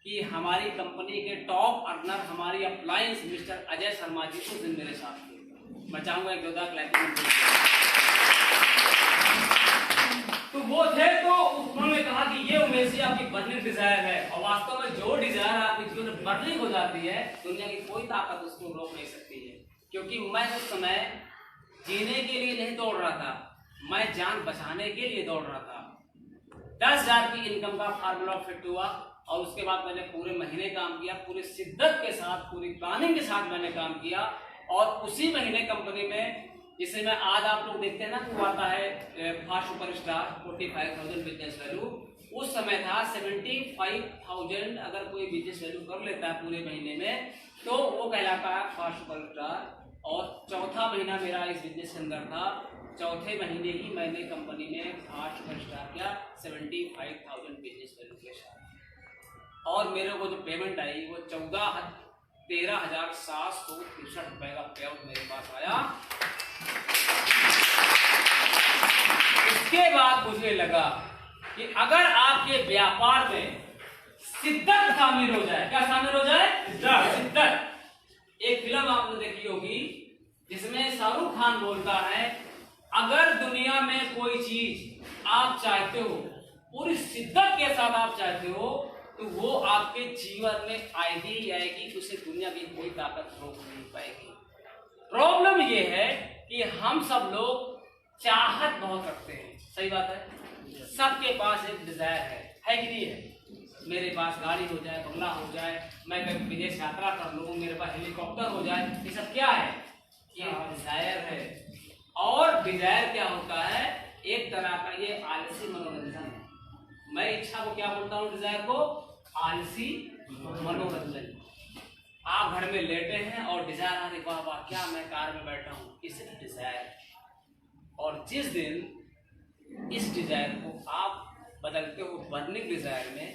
कि हमारी कंपनी के टॉप अर्नर, हमारी अप्लायंस मिस्टर अजय शर्मा जी उस दिन मेरे साथ थे। मैं चाहूँगा एक जोरदार क्लैपिंग। तो वो थे, तो उन्होंने कहा कि ये उमेश जी आपकी बर्निंग डिजायर है, और वास्तव में जो डिजायर आपकी जीवन में बर्निंग हो जाती है, दुनिया की कोई ताकत उसको रोक नहीं सकती है। क्योंकि मैं उस समय जीने के लिए नहीं दौड़ रहा था, मैं जान बचाने के लिए दौड़ रहा था। 10,000 की इनकम का फार्मूला फिट हुआ और उसके बाद मैंने पूरे महीने काम किया, पूरी शिद्दत के साथ, पूरी प्लानिंग के साथ मैंने काम किया। और उसी महीने कंपनी में, जिसे मैं आज आप लोग देखते हैं ना, वो आता है फास्ट सुपरस्टार 45,000 बिजनेस वैल्यू, उस समय था 75,000। अगर कोई बिजनेस वैल्यू कर लेता है पूरे महीने में तो वो कहलाता है फास्ट सुपरस्टार। और चौथा महीना मेरा इस बिजनेस के अंदर था, चौथे महीने ही मैंने कंपनी में फास्ट सुपरस्टार किया 75,000 बिजनेस वैल्यू के साथ। और मेरे को जो पेमेंट आई वो 13,763 रुपए का पे आउट मेरे पास आया। इसके बाद मुझे लगा कि अगर आपके व्यापार में शिद्दत शामिल हो जाए, क्या शामिल हो जाए? शिद्दत। एक फिल्म आपने देखी होगी जिसमें शाहरुख खान बोलता है, अगर दुनिया में कोई चीज आप चाहते हो, पूरी शिद्दत के साथ आप चाहते हो, तो वो आपके जीवन में आएगी ही आएगी, उसे दुनिया की कोई ताकत रोक नहीं पाएगी। प्रॉब्लम ये है कि हम सब लोग चाहत बहुत रखते हैं, सही बात है, सबके पास एक डिजायर है कि नहीं है? मेरे पास गाड़ी हो जाए, बंगला हो जाए, मैं कभी विदेश यात्रा कर लूँ, मेरे पास हेलीकॉप्टर हो जाए, ये सब क्या है? ये डिजायर है। और डिजायर क्या होता है? एक तरह का ये आलसी मनोरंजन है। मैं इच्छा को क्या बोलता हूँ? डिजायर को आलसी मनोरंजन। आप घर में लेटे हैं और डिजायर आ रही, वाह वाह क्या मैं कार में बैठा हूँ, इसे डिजायर। और जिस दिन इस डिजायर को आप बदलते हो बर्निंग डिजायर में,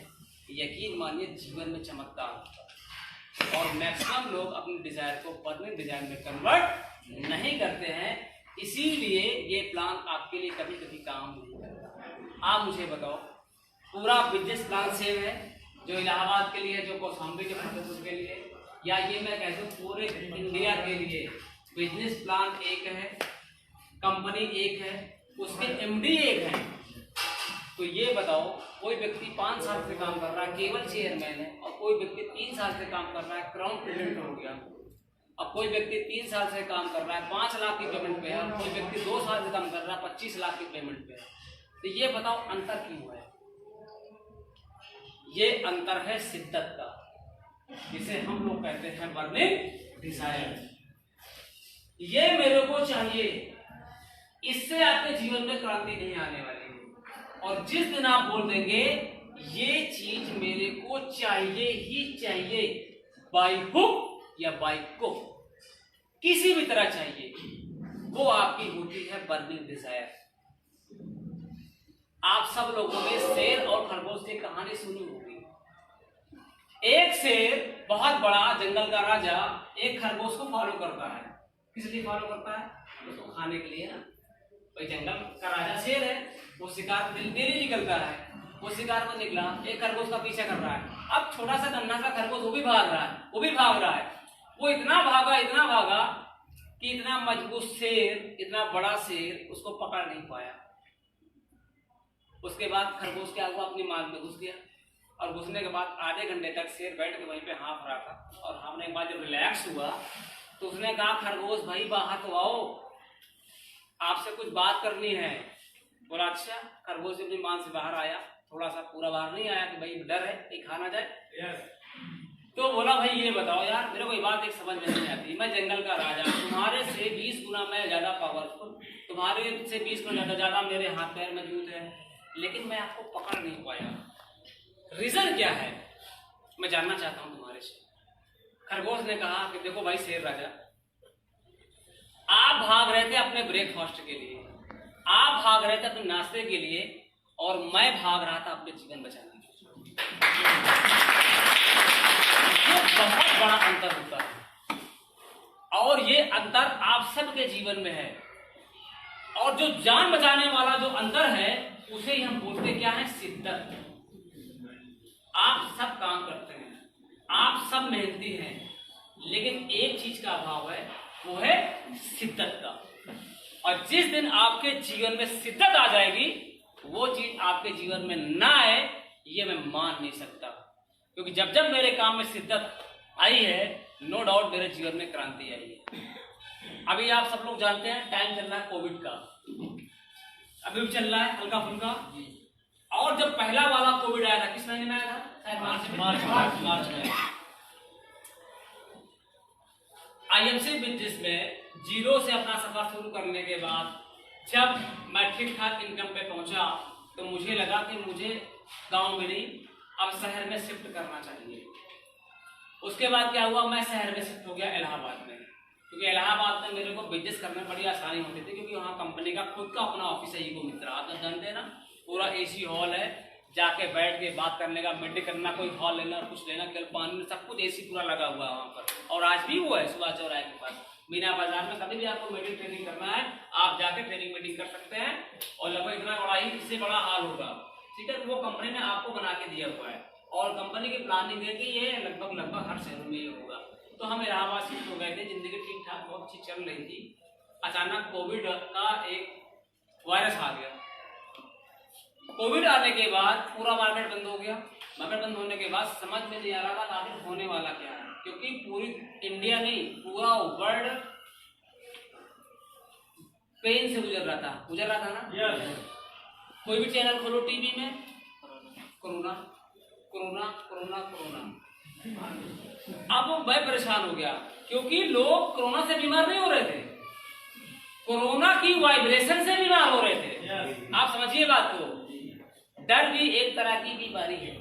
यकीन मानिए जीवन में चमत्कार होता है। और मैक्सिमम लोग अपने डिजायर को बर्निंग डिजायर में कन्वर्ट नहीं करते हैं, इसीलिए ये प्लान आपके लिए कभी कभी काम नहीं करता। आप मुझे बताओ, पूरा बिजनेस प्लान सेम है जो इलाहाबाद के लिए, जो कौशाम्बी के फतेहपुर के लिए, या ये मैं कहता हूँ पूरे इंडिया के लिए बिजनेस प्लान एक है, कंपनी एक है, उसके MD एक है। तो ये बताओ, कोई व्यक्ति 5 साल से काम कर रहा है, केवल चेयरमैन है, और कोई व्यक्ति 3 साल से काम कर रहा है, क्राउन प्रेसिडेंट हो गया। अब कोई व्यक्ति 3 साल से काम कर रहा है, 5 लाख की पेमेंट पे है, कोई व्यक्ति 2 साल से काम कर रहा है, 25 लाख की पेमेंट पे है। तो ये बताओ अंतर क्यों है? ये अंतर है शिद्दत का, जिसे हम लोग कहते हैं बर्निंग डिजायर। ये मेरे को चाहिए, इससे आपके जीवन में क्रांति नहीं आने वाली है। और जिस दिन आप बोल देंगे ये चीज मेरे को चाहिए ही चाहिए, बाय हुक या बाय कुक, किसी भी तरह चाहिए, वो आपकी होती है बर्निंग डिजायर। आप सब लोगों ने शेर और खरगोश की कहानी सुनी होगी। एक शेर बहुत बड़ा जंगल का राजा एक खरगोश को फॉलो करता है। किस लिए फॉलो करता है? उसको खाने के लिए ना। भाई जंगल का राजा शेर है, वो शिकार डेली निकलता है। वो शिकार में निकला, एक खरगोश का पीछा कर रहा है। अब छोटा सा नन्हा सा खरगोश वो भी भाग रहा है। वो इतना भागा कि इतना मजबूत शेर, इतना बड़ा शेर उसको पकड़ नहीं पाया। उसके बाद खरगोश क्या हुआ, अपनी मांग में घुस गया, और घुसने के बाद आधे घंटे तक शेर बैठ के वहीं पे हाँफ रहा था। और हमने एक बार जब रिलैक्स हुआ तो उसने कहा, खरगोश भाई बाहर तो आओ, आपसे कुछ बात करनी है। बोला अच्छा। खरगोश अपनी मान से बाहर आया, थोड़ा सा, पूरा बाहर नहीं आया कि भाई डर है कहीं खा ना जाए। तो बोला भाई ये बताओ यार, मेरे को ये बात एक समझ में नहीं आती। मैं जंगल का राजा, तुम्हारे से 20 गुना मैं ज्यादा पावरफुल, तुम्हारे से 20 गुना ज्यादा मेरे हाथ पैर मजबूत है, लेकिन मैं आपको पकड़ नहीं पाया। रीजन क्या है, मैं जानना चाहता हूं तुम्हारे से। खरगोश ने कहा कि देखो भाई शेर राजा, आप भाग रहे थे अपने ब्रेकफास्ट के लिए, आप भाग रहे थे अपने नाश्ते के लिए, और मैं भाग रहा था अपने जीवन बचाने के लिए। ये बहुत बड़ा अंतर होता है, और ये अंतर आप सबके जीवन में है। और जो जान बचाने वाला जो अंतर है, उसे ही हम बोलते क्या है, शिद्दत। आप सब काम करते हैं, आप सब मेहनती हैं, लेकिन एक चीज का अभाव है, वो है शिद्दत का। और जिस दिन आपके जीवन में शिद्दत आ जाएगी, वो चीज आपके जीवन में ना आए, ये मैं मान नहीं सकता। क्योंकि जब जब मेरे काम में शिद्दत आई है, नो डाउट मेरे जीवन में क्रांति आई है। अभी आप सब लोग जानते हैं टाइम चल रहा है कोविड का, अभी भी चल रहा है हल्का फुल्का। और जब पहला वाला कोविड आया था, किस महीने में आया था? शायद मार्च में। आईएमसी बिजनेस में जीरो से अपना सफर शुरू करने के बाद जब मैं ठीक ठाक इनकम पे पहुंचा, तो मुझे लगा कि मुझे गांव में नहीं, अब शहर में शिफ्ट करना चाहिए। उसके बाद क्या हुआ, मैं शहर में शिफ्ट हो गया इलाहाबाद में, क्योंकि इलाहाबाद में मेरे को बिजनेस करने में बड़ी आसानी होती थी, क्योंकि वहाँ कंपनी का खुद का अपना ऑफिस है, ईगो मित्रा, आप जानते हैं ना, पूरा एसी हॉल है, जाके बैठ के बात करने का, मीटिंग करना, कोई हॉल लेना, कुछ लेना, केवल पानी, सब कुछ एसी पूरा लगा हुआ है वहाँ पर। और आज भी वो है सुभाष चौराहे के पास मीना बाजार में। कभी भी आपको मीटिंग ट्रेनिंग करना है, आप जाके ट्रेनिंग मीटिंग कर सकते हैं, और लगभग इतना बड़ा ही, इससे बड़ा हाल होगा, ठीक है। वो कंपनी ने आपको बना के दिया हुआ है, और कंपनी की प्लानिंग है कि ये लगभग हर शहर में ये होगा। तो हम इलाहाबाद शिफ्ट हो गए थे, जिंदगी ठीक ठाक बहुत अच्छी चल रही थी। अचानक कोविड का एक वायरस आ गया। कोविड आने के बाद पूरा मार्केट बंद हो गया। मार्केट बंद होने के बाद समझ में नहीं आ रहा था आखिर होने वाला क्या है, क्योंकि पूरी इंडिया नहीं, पूरा वर्ल्ड पेन से गुजर रहा था ना। कोई भी चैनल खोलो टीवी में, कोरोना कोरोना कोरोना कोरोना। अब मैं परेशान हो गया, क्योंकि लोग कोरोना से बीमार नहीं हो रहे थे, कोरोना की वाइब्रेशन से बीमार हो रहे थे। आप समझिए बात को। डर भी एक तरह की बीमारी है।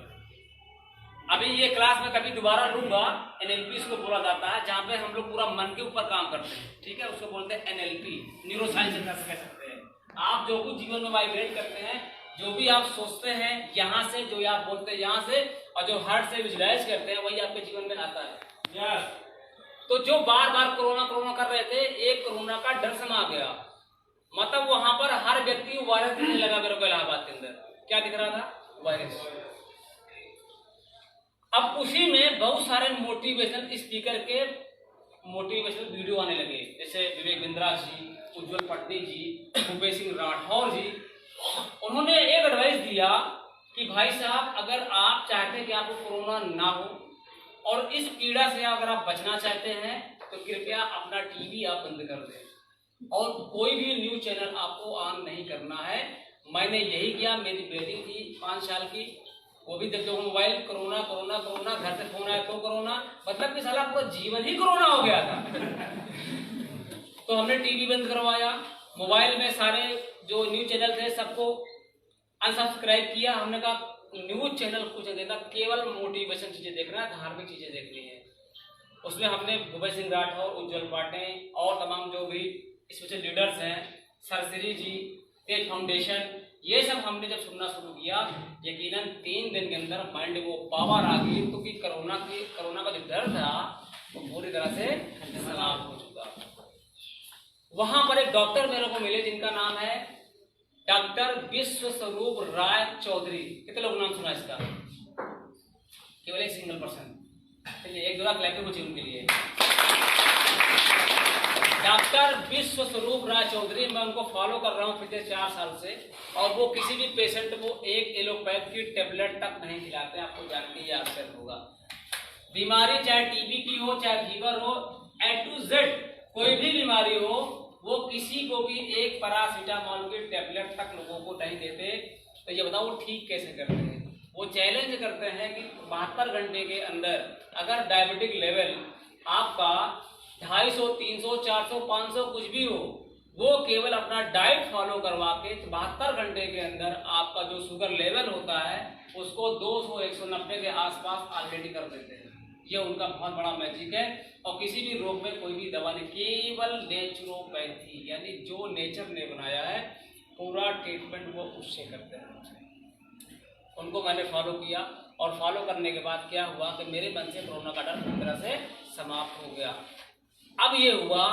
अभी ये क्लास में कभी दोबारा लूंगा, एनएलपी इसको बोला जाता है, जहां पे हम लोग पूरा मन के ऊपर काम करते हैं, ठीक है, उसको बोलते हैं एनएलपी, न्यूरो साइंस कह सकते हैं। आप जो कुछ जीवन में वाइब्रेट करते हैं, जो भी आप सोचते हैं यहाँ से, जो आप बोलते हैं यहाँ से, और जो हार्ट से विजुअलाइज करते हैं, वही आपके जीवन में आता है। तो जो बार बार कोरोना कोरोना कर रहे थे, एक कोरोना का डर समा गया, मतलब वहां पर हर व्यक्ति को वायरस दिखने लगा। मेरे को इलाहाबाद के अंदर क्या दिख रहा था, वायरस। अब उसी में बहुत सारे मोटिवेशनल स्पीकर के मोटिवेशनल वीडियो आने लगे, जैसे विवेक बिंद्रा जी, उज्जवल पटनी जी, भूपेश सिंह राठौर जी। उन्होंने एक एडवाइस दिया कि भाई साहब, अगर आप चाहते हैं कि आपको कोरोना ना हो और इस पीड़ा से अगर आप बचना चाहते हैं, तो कृपया अपना टीवी आप बंद कर दें और कोई भी न्यूज चैनल आपको ऑन नहीं करना है। मैंने यही किया। मेरी बेटी थी 5 साल की, वो भी जब मोबाइल कोरोना कोरोना कोरोना, घर से फोन आया तो कोरोना, मतलब कि साला पूरा जीवन ही कोरोना हो गया था। तो हमने टीवी बंद करवाया, मोबाइल में सारे जो न्यूज चैनल थे सबको अनसब्सक्राइब किया। हमने कहा न्यूज चैनल कुछ नहीं देखना, केवल मोटिवेशन चीजें देखना है, धार्मिक चीजें देखनी है। उसमें हमने भूपेश सिंह राठौर, उज्जवल पाटिल और तमाम जो भी स्पेशल लीडर्स हैं, सरसरी जी, तेज फाउंडेशन, ये सब हमने जब सुनना शुरू किया, यकीनन 3 दिन के अंदर माइंड वो पावर आ गई, क्योंकि कोरोना का जो डर था वो पूरी तरह से समाप्त हो चुका। वहां पर एक डॉक्टर मेरे को मिले जिनका नाम है डॉक्टर विश्वस्वरूप राय चौधरी। कितने लोग नाम सुना इसका? केवल एक सिंगल पर्सन। चलिए एक दो क्लैपिंग होची उनके लिए। डॉक्टर विश्वस्वरूप राय चौधरी, मैं उनको फॉलो कर रहा हूँ पिछले 4 साल से, और वो किसी भी पेशेंट को एक एलोपैथ की टेबलेट तक नहीं खिलाते। आपको जान के ये आश्चर्य होगा। बीमारी चाहे टीबी की हो, चाहे फीवर हो, A to Z कोई भी बीमारी हो, वो किसी को भी एक पैरासीटामोल की टेबलेट तक लोगों को नहीं देते। तो ये बताओ वो ठीक कैसे करते हैं? वो चैलेंज करते हैं कि 72 घंटे के अंदर अगर डायबिटिक लेवल आपका 250, 300, 400, 500 कुछ भी हो, वो केवल अपना डाइट फॉलो करवा के 72 घंटे के अंदर आपका जो शुगर लेवल होता है उसको 200, 190 के आसपास ऑलरेडी कर देते हैं। ये उनका बहुत बड़ा मैजिक है। और किसी भी रोग में कोई भी दवा नहीं, केवल नेचुरोपैथी, यानी जो नेचर ने बनाया है पूरा ट्रीटमेंट वो उससे करते हैं। उनको मैंने फॉलो किया, और फॉलो करने के बाद क्या हुआ कि मेरे मन से कोरोना का डर पूरी तरह से समाप्त हो गया। अब ये हुआ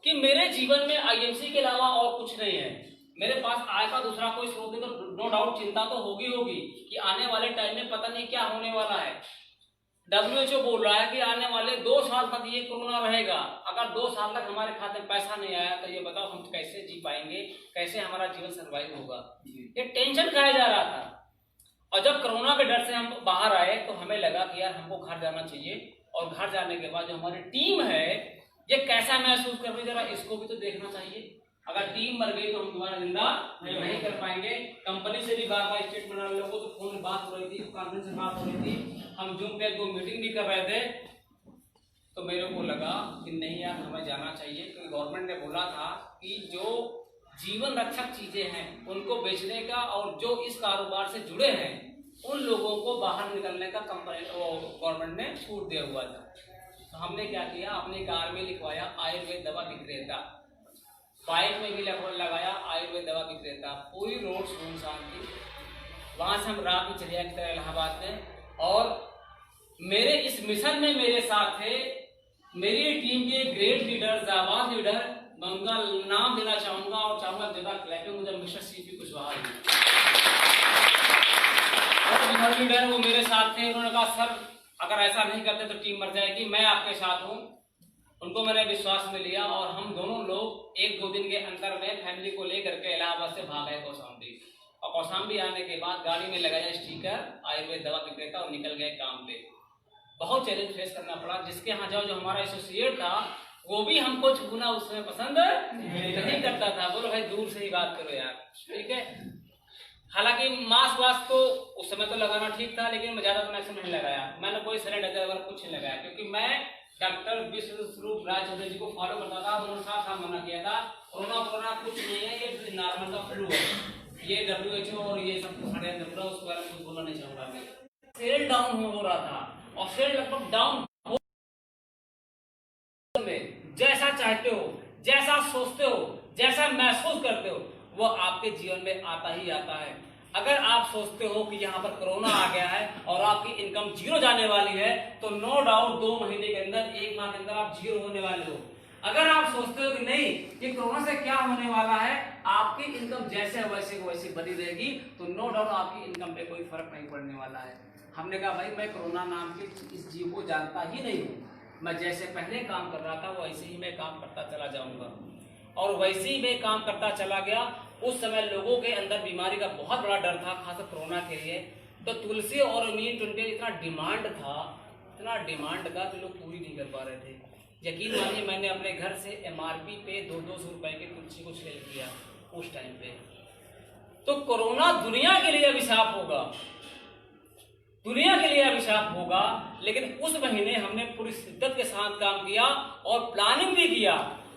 कि मेरे जीवन में आईएमसी के अलावा और कुछ नहीं है, मेरे पास आय का दूसरा कोई स्रोत नहीं। तो नो डाउट चिंता तो होगी कि आने वाले टाइम में पता नहीं क्या होने वाला है। WHO बोल रहा है कि आने वाले 2 साल तक ये कोरोना रहेगा। अगर 2 साल तक हमारे खाते में पैसा नहीं आया तो ये बताओ हम कैसे जी पाएंगे, कैसे हमारा जीवन सर्वाइव होगा? ये टेंशन खाया जा रहा था। और जब कोरोना के डर से हम बाहर आए तो हमें लगा कि यार हमको घर जाना चाहिए, और घर जाने के बाद जो हमारी टीम है ये कैसा महसूस कर रही है, जरा इसको भी तो देखना चाहिए। अगर टीम मर गई तो हम दोबारा जिंदा नहीं कर पाएंगे। कंपनी से भी बार-बार स्टेटमेंट आ लोगों को, तो फोन में बात हो रही थी, कॉन्फ्रेंस में बात हो रही थी, हम जूम पे 2 मीटिंग भी कर रहे थे। तो मेरे को लगा कि नहीं यार हमें जाना चाहिए, क्योंकि गवर्नमेंट ने बोला था कि जो जीवन रक्षक चीजें हैं उनको बेचने का, और जो इस कारोबार से जुड़े हैं उन लोगों को बाहर निकलने का गवर्नमेंट ने छूट दिया हुआ था। तो हमने क्या किया, अपनी कार में लिखवाया आयुर्वेद दवा विक्रेता, बाइक में भी लगाया आयुर्वेद दवा विक्रेता। पूरी रोड सुनसान थी। वहां से हम रात में चले आए इलाहाबाद में, और मेरे इस मिशन में मेरे साथ थे मेरी टीम के ग्रेट लीडर, जाबाज लीडर, मैं उनका नाम देना चाहूंगा और चाहूंगा जगह क्लैपिंग मुझे मिस्टर सीपी कुशवाहा लीडर, वो मेरे साथ थे। उन्होंने कहा सर अगर ऐसा नहीं करते तो टीम मर जाएगी, मैं आपके साथ हूँ। उनको मैंने विश्वास में लिया, और हम दोनों लोग 1-2 दिन के अंतर में फैमिली को लेकर के इलाहाबाद से भाग गए कौशाम्बी। और कौशाम्बी आने के बाद गाड़ी में लगाया स्टिकर आयुर्वेद दवा विक्रेता और निकल गए काम पे। बहुत चैलेंज फेस करना पड़ा। जिसके यहाँ जाओ, जो हमारा एसोसिएट था वो भी हमको छूना उस समय पसंद नहीं करता था। बोलो भाई दूर से ही बात करो यार, ठीक है। हालांकि मास्क वास्क तो उस समय तो लगाना ठीक था, लेकिन मैं ज्यादा मैक्सिमम नहीं लगाया। मैंने कोई सैनिटाइजर वगैरह कुछ नहीं लगाया, क्योंकि मैं डॉक्टर विश्वस्वरूप राय चौधरी जी को फॉलो करता था। उन्होंने साफ मना किया था कोरोना कुछ नहीं है, ये नॉर्मल का फ्लू है। ये WHO और ये सब षड्यंत्र पूरा, उसके बारे में कुछ बोलना नहीं चाहूंगा मैं। सेल डाउन हो रहा था, और सेल लगभग डाउन में जैसा चाहते हो, जैसा सोचते हो, जैसा महसूस करते हो, वो आपके जीवन में आता ही आता है। अगर आप सोचते हो कि यहाँ पर कोरोना आ गया है और आपकी इनकम 0 जाने वाली है, तो नो डाउट 2 महीने के अंदर, 1 माह के अंदर आप 0 होने वाले हो। अगर आप सोचते हो कि नहीं ये कोरोना से क्या होने वाला है, आपकी इनकम जैसे वैसे बनी रहेगी, तो नो डाउट आपकी इनकम पे कोई फर्क नहीं पड़ने वाला है। हमने कहा भाई मैं कोरोना नाम के इस जीव को जानता ही नहीं हूँ, मैं जैसे पहले काम कर रहा था वैसे ही मैं काम करता चला जाऊंगा। और वैसे ही मैं काम करता चला गया। उस समय लोगों के अंदर बीमारी का बहुत बड़ा डर था, खासकर कोरोना के लिए। तो तुलसी और इम्यून पे इतना डिमांड था, इतना डिमांड था कि लोग पूरी नहीं कर पा रहे थे। यकीन मानिए मैंने अपने घर से MRP पे 200 रुपए के तुलसी को सेल किया उस टाइम पे। तो कोरोना दुनिया के लिए अभिशाप होगा, दुनिया के लिए अभिशाप होगा, लेकिन उस महीने हमने पूरी शिद्दत के साथ काम किया और प्लानिंग भी किया,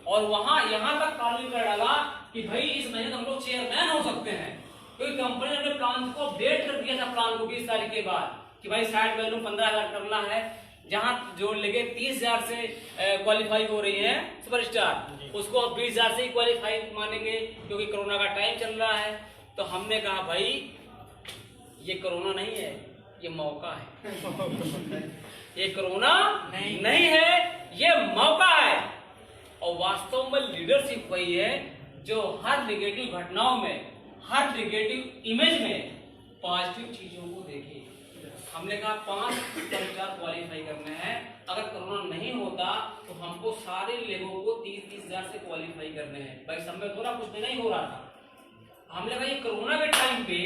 और वहां यहां तक प्लानिंग कर डाला कि भाई इस महीने हम लोग चेयरमैन हो सकते हैं, क्योंकि कंपनी ने अपने प्लान को अपडेट कर दिया था प्लान को 20 तारीख के बाद कि भाई साइड वैल्यू 15,000 करना है, जहां जो लेके 30,000 से क्वालिफाई हो रही है सुपरस्टार, उसको अब 20,000 से ही क्वालिफाई मानेंगे क्योंकि कोरोना का टाइम चल रहा है। तो हमने कहा भाई ये कोरोना नहीं है, ये मौका है। ये कोरोना नहीं है, ये मौका है। और वास्तव में लीडरशिप वही है जो हर निगेटिव घटनाओं में, हर निगेटिव इमेज में पॉजिटिव चीजों को देखे। हमने कहा 5 सुपरस्टार क्वालिफाई करने हैं, अगर कोरोना नहीं होता तो हमको सारे लोगों को 30,000 से क्वालिफाई करने हैं। भाई सब में थोड़ा कुछ भी नहीं हो रहा था। हमने कहा ये कोरोना के टाइम पे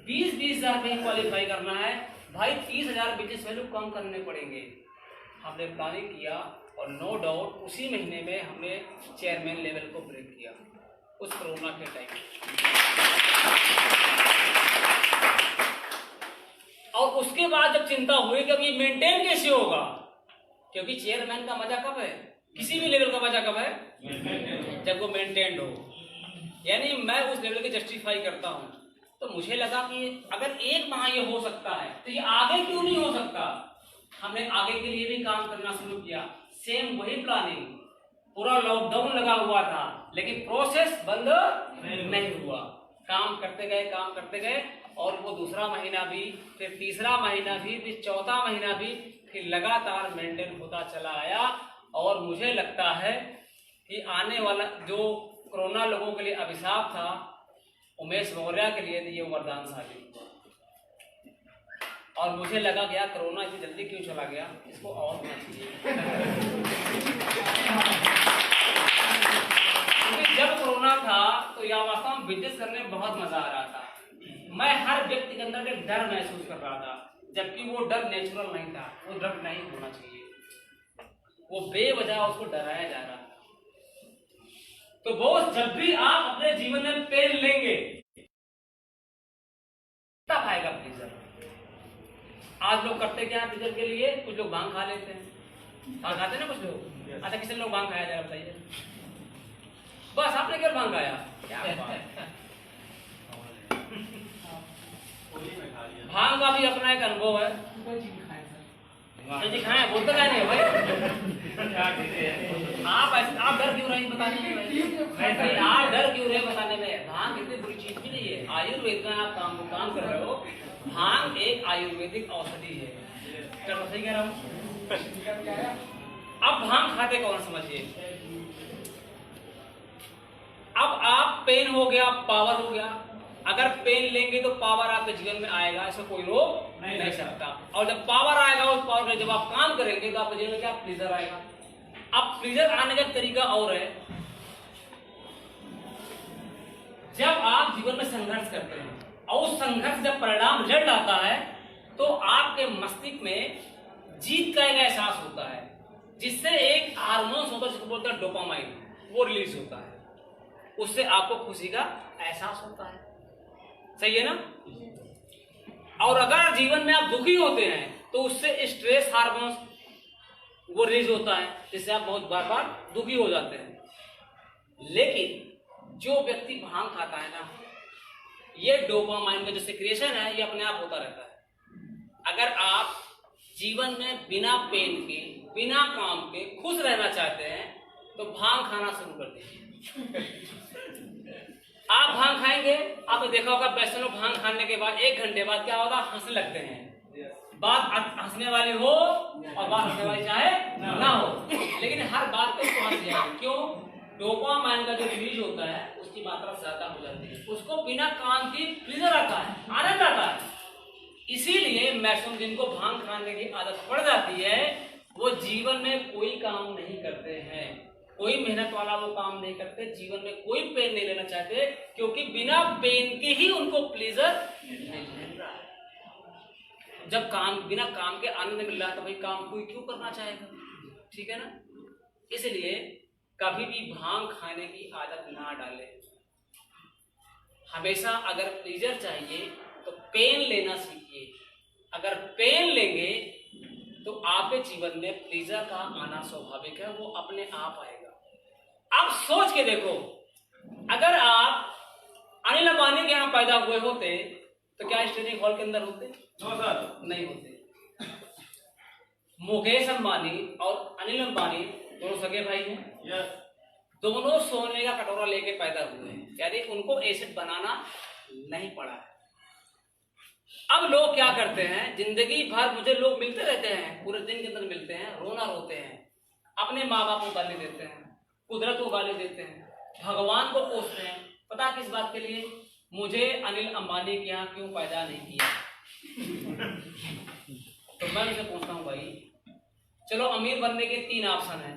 20,000 में क्वालिफाई करना है, भाई 30,000 बिजनेस वैल्यू कम करने पड़ेंगे। हमने प्लानिंग किया और नो डाउट उसी महीने में हमने चेयरमैन लेवल को ब्रेक किया उस कोरोना के टाइम। और उसके बाद जब चिंता हुई कि अब ये मेंटेन कैसे होगा, क्योंकि चेयरमैन का मजा कब है, किसी भी लेवल का मजा कब है, जब वो मेंटेन्ड हो। यानी मैं उस लेवल के जस्टिफाई करता हूं। तो मुझे लगा कि अगर एक माह ये हो सकता है तो ये आगे क्यों नहीं हो सकता। हमने आगे के लिए भी काम करना शुरू किया, सेम वही प्लानिंग। पूरा लॉकडाउन लगा हुआ था लेकिन प्रोसेस बंद नहीं हुआ, काम करते गए और वो दूसरा महीना भी, फिर तीसरा महीना भी, फिर चौथा महीना भी, फिर लगातार मेंटेन होता चला आया। और मुझे लगता है कि आने वाला जो कोरोना लोगों के लिए अभिशाप था, उमेश मौर्य के लिए ये वरदान साबित हुआ। और मुझे लगा कि यार कोरोना इतनी जल्दी क्यों चला गया, इसको और होना चाहिए। क्योंकि जब कोरोना था तो यहाँ वास्तव में बिजनेस करने में बहुत मजा आ रहा था। मैं हर व्यक्ति के अंदर एक डर महसूस कर रहा था, जबकि वो डर नेचुरल नहीं था, वो डर नहीं होना चाहिए, वो बेवजह उसको डराया जा रहा था। तो बॉस जब भी आप अपने जीवन में पेन लेंगे तब आएगा प्लेजर। आज लोग करते क्या है प्लेजर के लिए, कुछ लोग भांग खा लेते हैं, भांग खाते हैं ना कुछ लोग। अच्छा किसी लोग भांग खाया जाए बताइए, बस आपने क्या भांग खाया, क्या भांग का भी अपना एक अनुभव है। जी खाए बोलते क्या नहीं भाई, आप डर क्यों रहे बताने में, आप डर क्यों रहे बताने में। भांग इतनी बुरी चीज भी नहीं है, आयुर्वेद में आप काम कर रहे हो। भांग एक आयुर्वेदिक औषधि है, क्या सही कह रहा हूँ। अब भांग खाते कौन समझिए। अब आप पेन हो गया, पावर हो गया। अगर पेन लेंगे तो पावर आपके जीवन में आएगा, ऐसा कोई रोक नहीं सकता। और जब पावर आएगा उस पावर में जब आप काम करेंगे तो आपके जीवन में क्या प्लेजर आएगा। अब प्लेजर आने का तरीका और है, जब आप जीवन में संघर्ष करते हैं और उस संघर्ष जब परिणाम रिजल्ट आता है तो आपके मस्तिष्क में जीत का एक एहसास होता है, जिससे एक हार्मोन होता है जिसको बोलते हैं डोपामाइन, वो रिलीज होता है। उससे आपको खुशी का एहसास होता है, सही है ना। और अगर जीवन में आप दुखी होते हैं तो उससे स्ट्रेस हार्मोन वो रिलीज होता है, जिससे आप बहुत बार दुखी हो जाते हैं। लेकिन जो व्यक्ति भांग खाता है ना, ये डोपामाइन का जो सिक्रेशन है ये अपने आप होता रहता है। अगर आप जीवन में बिना पेन के, बिना काम के खुश रहना चाहते हैं तो भांग खाना शुरू कर दीजिए। आप भांग खाएंगे, आपने देखा होगा वैसे लोग भांग खाने के बाद 1 घंटे बाद क्या होगा, हंसने लगते हैं। बात हंसने वाली हो और बात हंसने वाली चाहे ना हो, लेकिन हर बात पे उसको हंस जाएगा। क्यों? डोपामाइन का जो रिलीज होता है उसकी मात्रा ज्यादा हो जाती है, उसको बिना काम की प्लेजर आता है, आनंद आता है। इसीलिए मैक्सिमम जिनको भांग खाने की आदत पड़ जाती है वो जीवन में कोई काम नहीं करते हैं, कोई मेहनत वाला वो काम नहीं करते, जीवन में कोई पेन नहीं लेना चाहते, क्योंकि बिना पेन के ही उनको प्लेजर मिल रहा है। जब काम बिना काम के आनंद मिल रहा है तो भाई काम कोई क्यों करना चाहेगा, ठीक है ना। इसलिए कभी भी भांग खाने की आदत ना डाले। हमेशा अगर प्लेजर चाहिए तो पेन लेना सीखिए, अगर पेन लेंगे तो आपके जीवन में प्लीजर का आना स्वाभाविक है, वो अपने आप आएगा। आप सोच के देखो, अगर आप अनिल अंबानी के यहां पैदा हुए होते तो क्या स्टडी हॉल के अंदर होते? नहीं होते। मुकेश अंबानी और अनिल अंबानी दोनों सगे भाई हैं। दोनों सोने का कटोरा लेके पैदा हुए हैं, यानी उनको एसिड बनाना नहीं पड़ा है। अब लोग क्या करते हैं, जिंदगी भर मुझे लोग मिलते रहते हैं, पूरे दिन के अंदर मिलते हैं, रोना रोते हैं, अपने माँ बाप को गाली देते हैं, कुदरत को गाली देते हैं, भगवान को कोसते हैं। पता किस बात के लिए? मुझे अनिल अंबानी के यहाँ क्यों पैदा नहीं किया? तो मैं उनसे पूछता हूँ, भाई चलो अमीर बनने के 3 ऑप्शन है।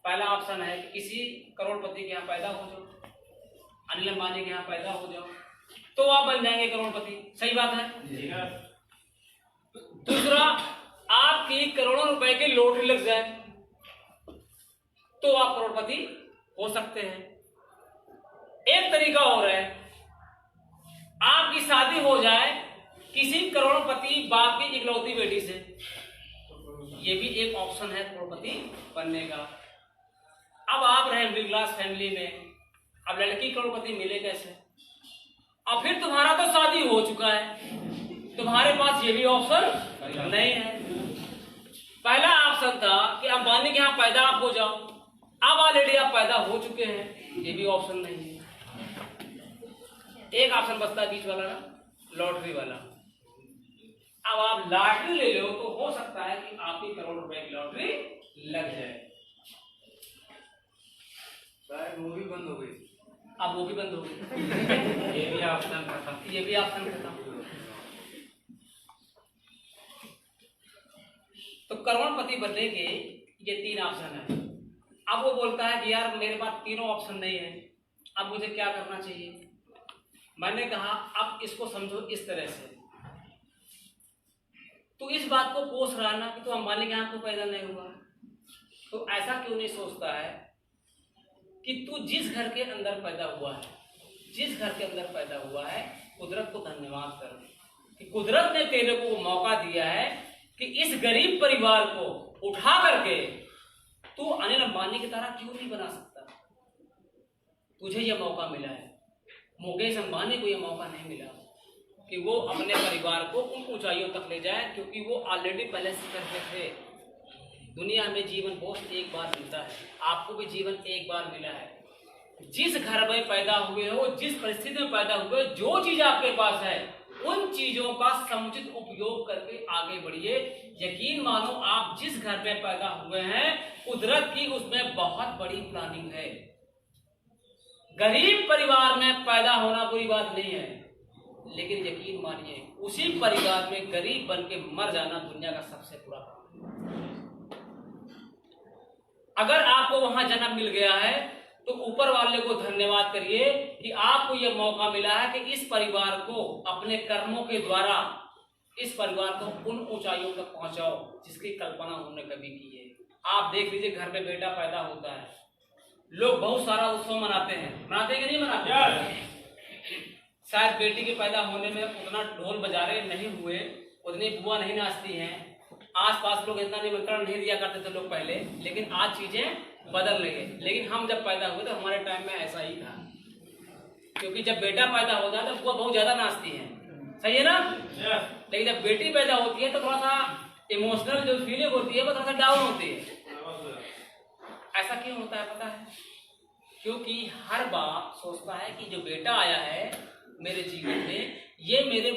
पहला ऑप्शन है कि किसी करोड़पति के यहाँ पैदा हो जाओ, अनिल अंबानी के यहाँ पैदा हो जाओ, तो आप बन जाएंगे करोड़पति। सही बात है। दूसरा, आपकी करोड़ों रुपए की लॉटरी लग जाए तो आप करोड़पति हो सकते हैं। एक तरीका और है, आपकी शादी हो जाए किसी करोड़पति बाप की इकलौती बेटी से, ये भी एक ऑप्शन है करोड़पति बनने का। अब आप रहे मिडिल क्लास फैमिली में, अब लड़की करोड़पति मिले कैसे? और फिर तुम्हारा तो शादी हो चुका है, तुम्हारे पास ये भी ऑप्शन नहीं है। पहला ऑप्शन था कि अंबानी के यहाँ पैदा आप हो जाओ, अब ऑलरेडी आप पैदा हो चुके हैं, ये भी ऑप्शन नहीं है। एक ऑप्शन बचता है बीच वाला ना, लॉटरी वाला। अब आप लॉटरी ले लो तो हो सकता है कि आपकी करोड़ रुपए की लॉटरी लग जाए। वो भी बंद हो गई। अब वो भी बंद हो गई। ये भी ऑप्शन खत्म। ये भी ऑप्शन खत्म। तो करोड़पति बनने के ये 3 ऑप्शन है। अब वो बोलता है कि यार मेरे पास तीनों ऑप्शन नहीं है, अब मुझे क्या करना चाहिए? मैंने कहा अब इसको समझो इस तरह से, तू इस बात को कोस रहा ना कि तू अंबानी के यहाँ को पैदा नहीं हुआ, तो ऐसा क्यों नहीं सोचता है कि तू जिस घर के अंदर पैदा हुआ है, जिस घर के अंदर पैदा हुआ है, कुदरत को धन्यवाद कर कि कुदरत ने तेरे को मौका दिया है कि इस गरीब परिवार को उठा करके तू अनिल अंबानी की तरह क्यों नहीं बना सकता? तुझे यह मौका मिला है। मुकेश अंबानी को यह मौका नहीं मिला कि वो अपने परिवार को उन ऊंचाइयों तक ले जाए, क्योंकि वो ऑलरेडी पहले से करते थे। दुनिया में जीवन बहुत एक बार मिलता है, आपको भी जीवन एक बार मिला है। जिस घर में पैदा हुए हो, जिस परिस्थिति में पैदा हुए हो, जो चीज आपके पास है, उन चीजों का समुचित उपयोग करके आगे बढ़िए। यकीन मानो, आप जिस घर में पैदा हुए हैं, कुदरत की उसमें बहुत बड़ी प्लानिंग है। गरीब परिवार में पैदा होना बुरी बात नहीं है, लेकिन यकीन मानिए उसी परिवार में गरीब बन के मर जाना दुनिया का सबसे बुरा काम है। अगर आपको वहां जन्म मिल गया है तो ऊपर वाले को धन्यवाद करिए कि आपको यह मौका मिला है कि इस परिवार को अपने कर्मों के द्वारा इस परिवार को उन ऊंचाइयों तक पहुंचाओ जिसकी कल्पना उन्होंने कभी की है। आप देख लीजिए, घर में बेटा पैदा होता है, लोग बहुत सारा उत्सव मनाते हैं, मनाते कि नहीं मनाते? शायद बेटी के पैदा होने में उतना ढोल बजारे नहीं हुए, उतनी बुआ नहीं नाचती हैं, आसपास लोग इतना निमंत्रण नहीं दिया करते थे लोग पहले, लेकिन आज चीजें बदल रही है। लेकिन हम जब पैदा हुए तो हमारे टाइम में ऐसा ही था, क्योंकि जब बेटा पैदा होता है तो बुआ बहुत ज्यादा नाचती है, सही है ना? लेकिन जब बेटी पैदा होती है तो थोड़ा सा इमोशनल जो फीलिंग होती है वो थोड़ा सा डाउन होती है। ऐसा क्यों होता है पता है? क्योंकि हर बाप सोचता है कि जो बेटा आया है मेरे जीवन में, ये मेरे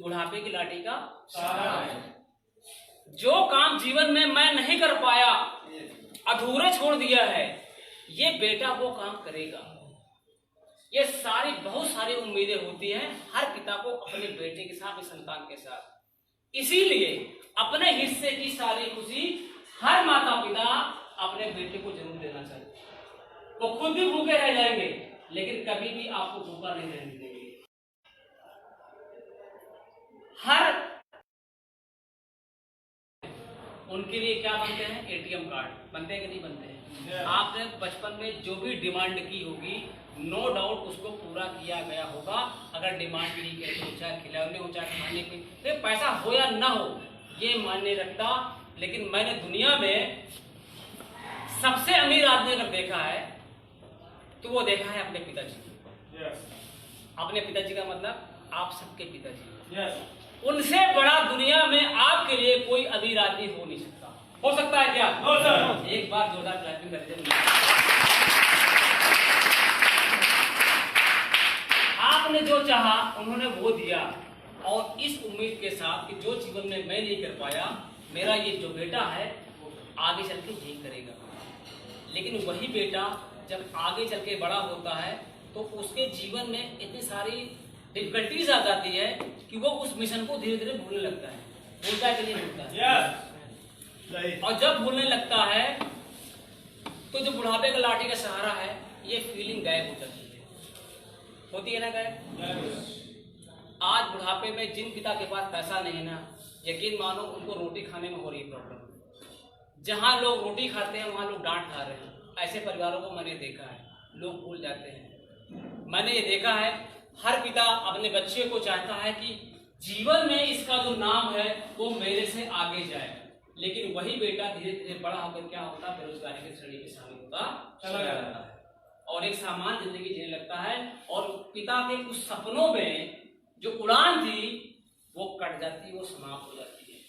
बुढ़ापे की लाठी का सहारा है। जो काम जीवन में मैं नहीं कर पाया, अधूरे छोड़ दिया है, ये बेटा वो काम करेगा। ये सारी बहुत सारी उम्मीदें होती हैं हर पिता को अपने बेटे के साथ, अपने संतान के साथ। इसीलिए अपने हिस्से की सारी खुशी हर माता पिता अपने बेटे को जरूर देना चाहिए। वो खुद भी भूखे रह जाएंगे लेकिन कभी भी आपको भूखा नहीं रहने देंगे। हर उनके लिए क्या बनते हैं, एटीएम कार्ड बनते हैं कि नहीं बनते हैं। आपने बचपन में जो भी डिमांड की होगी, नो डाउट उसको पूरा किया गया होगा। अगर डिमांड की है तो चाहे खिलौने हो चाहे खाने की, तो पैसा हो या ना हो ये मायने रखता। लेकिन मैंने दुनिया में सबसे अमीर आदमी अगर देखा है तो वो देखा है अपने पिताजी। अपने पिताजी का मतलब आप सबके पिताजी। उनसे बड़ा दुनिया में आपके लिए कोई अमीर आदमी हो नहीं सकता। हो सकता है क्या? हो सर। एक बार जोरदार क्लैपिंग कर दीजिए। आपने जो चाहा उन्होंने वो दिया, और इस उम्मीद के साथ कि जो जीवन में मैं नहीं कर पाया, मेरा ये जो बेटा है आगे चल के यही करेगा। लेकिन वही बेटा जब आगे चल के बड़ा होता है तो उसके जीवन में इतनी सारी डिफिकल्टीज आ जाती है कि वो उस मिशन को धीरे धीरे भूलने लगता है। भूलता है कि नहीं भूलता है? और जब भूलने लगता है तो जो बुढ़ापे का लाठी का सहारा है, ये फीलिंग गायब हो जाती है। होती है ना गायब? आज बुढ़ापे में जिन पिता के पास पैसा नहीं ना, यकीन मानो उनको रोटी खाने में हो रही प्रॉब्लम। जहां लोग रोटी खाते हैं वहां लोग डांट खा रहे हैं। ऐसे परिवारों को मैंने देखा है, लोग भूल जाते हैं। मैंने ये देखा है, हर पिता अपने बच्चे को चाहता है कि जीवन में इसका जो नाम है वो मेरे से आगे जाए, लेकिन वही बेटा धीरे धीरे बड़ा होकर क्या होता है, बेरोजगारी की श्रेणी में शामिल होता चला जाता है और एक सामान्य जिंदगी जीने लगता है। और पिता के उस सपनों में जो उड़ान थी वो कट जाती है, वो समाप्त हो जाती है।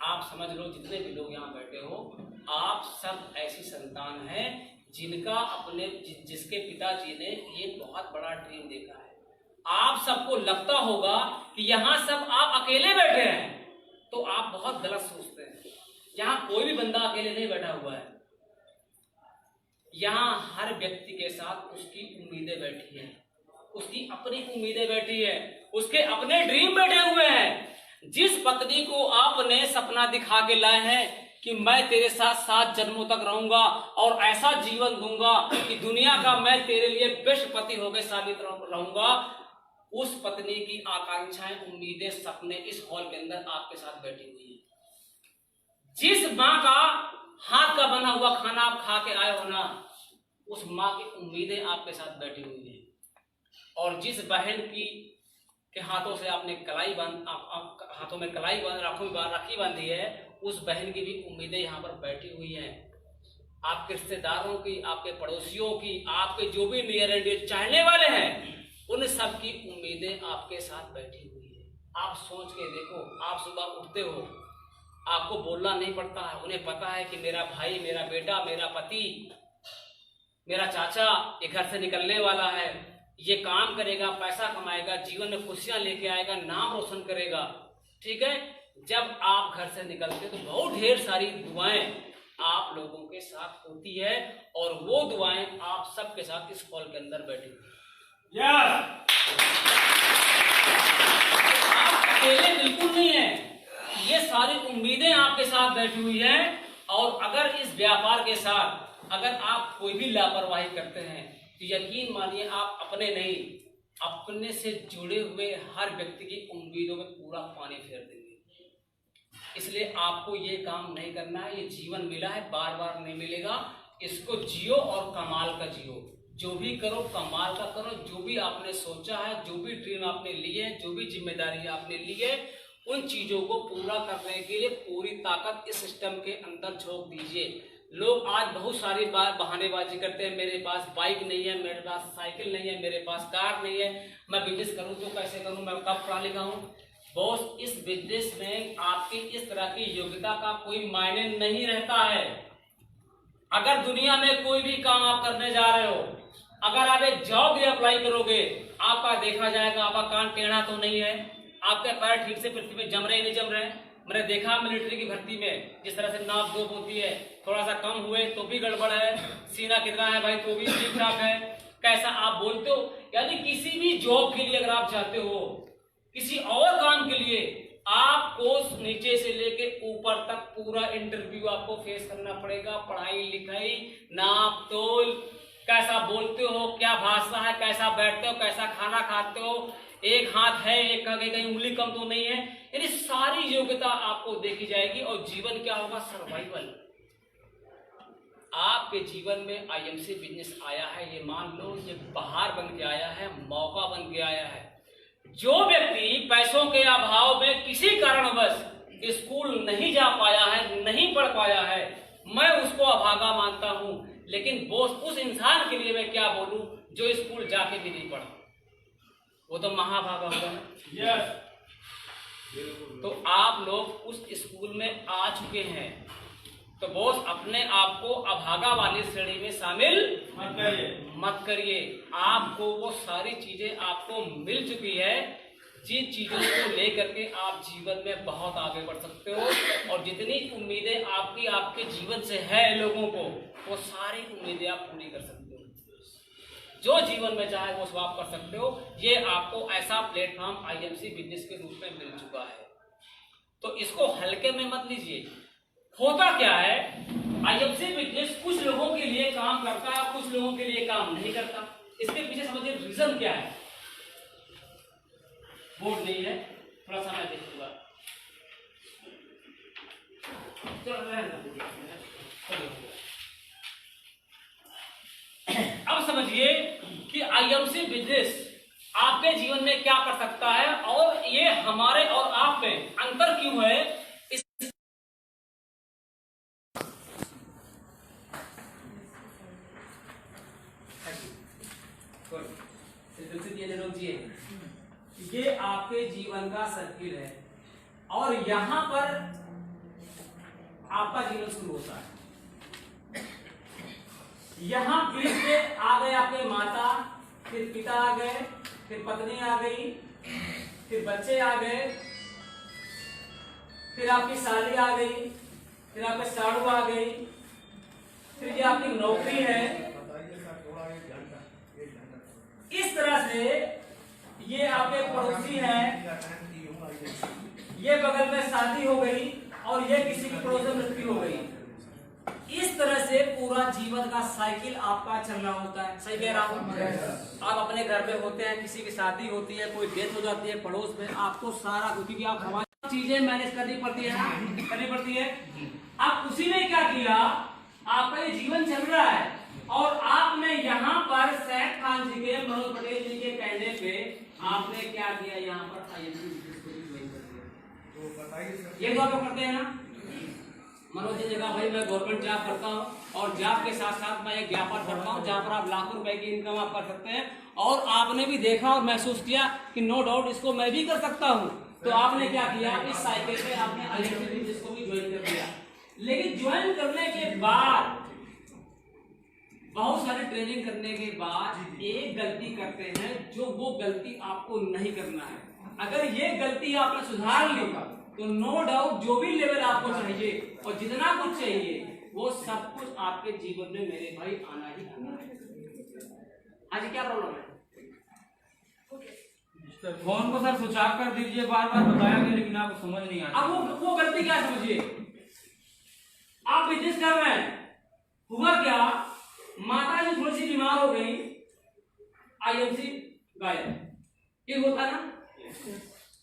आप समझ लो, जितने भी लोग यहाँ बैठे हो, आप सब ऐसी संतान हैं जिनका अपने जिसके पिताजी ने ये बहुत बड़ा ड्रीम देखा है। आप सबको लगता होगा कि यहाँ सब आप अकेले बैठे हैं, तो आप बहुत गलत सोचते हैं। यहाँ कोई भी बंदा अकेले नहीं बैठा हुआ है। यहाँ हर व्यक्ति के साथ उसकी उम्मीदें बैठी हैं, उसकी अपनी उम्मीदें बैठी है, उसके अपने ड्रीम बैठे हुए हैं। जिस पत्नी को आपने सपना दिखा के लाए हैं कि मैं तेरे साथ 7 जन्मों तक रहूंगा और ऐसा जीवन दूंगा कि दुनिया का मैं तेरे लिए बेस्ट पति होकर साबित रहूंगा, उस पत्नी की आकांक्षाएं, उम्मीदें, सपने इस हॉल के अंदर आपके साथ बैठी हुई है। जिस माँ का हाथ का बना हुआ खाना आप खा के आए हो ना, उस माँ की उम्मीदें आपके साथ बैठी हुई है। और जिस बहन की के हाथों से आपने कलाई हाथों में कलाई राखी बांधी है, उस बहन की भी उम्मीदें यहाँ पर बैठी हुई हैं। आपके रिश्तेदारों की, आपके पड़ोसियों की, आपके जो भी नियर एंड डियर चाहने वाले हैं, उन सब की उम्मीदें आपके साथ बैठी हुई है। आप सोच के देखो, आप सुबह उठते हो, आपको बोलना नहीं पड़ता है, उन्हें पता है कि मेरा भाई, मेरा बेटा, मेरा पति, मेरा चाचा ये घर से निकलने वाला है, ये काम करेगा, पैसा कमाएगा, जीवन में खुशियां लेके आएगा, नाम रोशन करेगा। ठीक है, जब आप घर से निकलते तो बहुत ढेर सारी दुआएं आप लोगों के साथ होती है, और वो दुआएं आप सबके साथ इस हॉल के अंदर बैठी हुई। आप अकेले बिल्कुल नहीं है, ये सारी उम्मीदें आपके साथ बैठी हुई हैं। और अगर इस व्यापार के साथ अगर आप कोई भी लापरवाही करते हैं तो यकीन मानिए आप अपने नहीं, अपने से जुड़े हुए हर व्यक्ति की उम्मीदों में पूरा पानी फेर देंगे। इसलिए आपको ये काम नहीं करना है। ये जीवन मिला है, बार बार नहीं मिलेगा। इसको जियो और कमाल का जियो। जो भी करो कमाल का करो। जो भी आपने सोचा है, जो भी ड्रीम आपने लिए, जो भी जिम्मेदारी आपने ली है, उन चीजों को पूरा करने के लिए पूरी ताकत इस सिस्टम के अंदर झोंक दीजिए। लोग आज बहुत सारी बार बहानेबाजी करते हैं, मेरे पास बाइक नहीं है, मेरे पास साइकिल नहीं है, मेरे पास कार नहीं है, मैं बिजनेस करूं तो कैसे करूं, मैं कब पढ़ा लिखा हूं। बॉस, इस बिजनेस में आपकी इस तरह की योग्यता का कोई मायने नहीं रहता है। अगर दुनिया में कोई भी काम आप करने जा रहे हो, अगर आप एक जॉब भी अप्लाई करोगे, आपका देखा जाएगा आपका कान टेढ़ा तो नहीं है, आपके पैर ठीक से पृथ्वी में जम रहे नहीं जम रहे। मैंने देखा मिलिट्री की भर्ती में जिस तरह से नाप जोप होती है, थोड़ा सा कम हुए तो भी गड़बड़ है, सीना कितना है भाई तो भी ठीक ठाक है, कैसा आप बोलते हो। यानी किसी भी जॉब के लिए अगर आप चाहते हो, किसी और काम के लिए, आपको नीचे से लेके ऊपर तक पूरा इंटरव्यू आपको फेस करना पड़ेगा। पढ़ाई लिखाई, नाप तोल, कैसा बोलते हो, क्या भाषा है, कैसा बैठते हो, कैसा खाना खाते हो, एक हाथ है, एक का कहीं उंगली कम तो नहीं है, यानी सारी योग्यता आपको देखी जाएगी। और जीवन क्या होगा? सर्वाइवल। आपके जीवन में आईएमसी बिजनेस आया है, ये मान लो ये बाहर बन के आया है, मौका बन के आया है। जो व्यक्ति पैसों के अभाव में किसी कारणवश स्कूल नहीं जा पाया है, नहीं पढ़ पाया है, मैं उसको अभागा मानता हूं। लेकिन वो उस इंसान के लिए मैं क्या बोलूं जो स्कूल जाके भी नहीं पढ़ा, वो तो महाभागा होगा ना। यस। तो आप लोग उस स्कूल में आ चुके हैं, तो बॉस अपने आप को अभागा वाली श्रेणी में शामिल मत करिए। आपको वो सारी चीजें आपको मिल चुकी है, जिन चीजों को लेकर के आप जीवन में बहुत आगे बढ़ सकते हो। और जितनी उम्मीदें आपकी आपके जीवन से है लोगों को, वो सारी उम्मीदें आप पूरी कर सकते हो। जो जीवन में चाहे वो सब आप कर सकते हो। ये आपको ऐसा प्लेटफॉर्म आईएमसी बिजनेस के रूप में मिल चुका है, तो इसको हल्के में मत लीजिए। होता क्या है, आईएमसी बिजनेस कुछ लोगों के लिए काम करता है, कुछ लोगों के लिए काम नहीं करता। इसके पीछे समझिए रीजन क्या है। बोर्ड नहीं है, थोड़ा सा मैं देखूंगा। अब समझिए कि आईएमसी बिजनेस आपके जीवन में क्या कर सकता है, और ये हमारे और आप में अंतर क्यों है। ये आपके जीवन का सर्किल है, और यहां पर आपका जीवन शुरू होता है। यहां बीच में आ गए आपके माता, फिर पिता आ गए, फिर पत्नी आ गई, फिर बच्चे आ गए, फिर आपकी साली आ गई, फिर आपके साड़ू आ गई, फिर ये आपकी नौकरी है। इस तरह से ये आपके पड़ोसी हैं, ये बगल में शादी हो गई, और ये किसी की पड़ोस में मृत्यु हो गई। इस तरह से पूरा जीवन का साइकिल आपका चल रहा होता है। सही कह रहा हूं? आप अपने घर में होते हैं, किसी की शादी होती है, कोई डेथ हो जाती है पड़ोस में, आपको सारा, क्योंकि आप हमारी चीजें मैनेज करनी पड़ती है ना, करनी पड़ती है। अब उसी ने क्या किया, आपका ये जीवन चल रहा है, और आपने यहाँ पर सैफ खान जी के, मनोज पटेल जी के कहने पे आपने क्या किया, यहाँ पर आईएमसी बिजनेस को भी ज्वाइन कर दिया। ये तो आप करते हैं ना। मनोज जी ने कहा भाई मैं गवर्नमेंट जॉब करता हूँ, और जॉब के साथ साथ मैं एक व्यापार करता हूँ जहाँ पर आप लाखों रुपए की इनकम आप कर सकते हैं। और आपने भी देखा और महसूस किया कि नो डाउट इसको मैं भी कर सकता हूँ, तो आपने क्या किया, इस साइकिल पे आपने आईएमसी बिजनेस को भी ज्वाइन कर दिया। लेकिन ज्वाइन करने के बाद, बहुत सारी ट्रेनिंग करने के बाद एक गलती करते हैं, जो वो गलती आपको नहीं करना है। अगर ये गलती आपने सुधार ली तो नो डाउट जो भी लेवल आपको चाहिए और जितना कुछ चाहिए वो सब कुछ आपके जीवन में मेरे भाई आना ही आना है। आज क्या प्रॉब्लम है? फोन को सर स्विच ऑफ कर दीजिए, बार बार बताया गया लेकिन आपको समझ नहीं आता। अब वो गलती क्या समझिए, आप बिजनेस कर रहे हैं, हुआ क्या, माता जी थोड़ी सी बीमार हो गई, आईएमसी गायब। ये होता ना,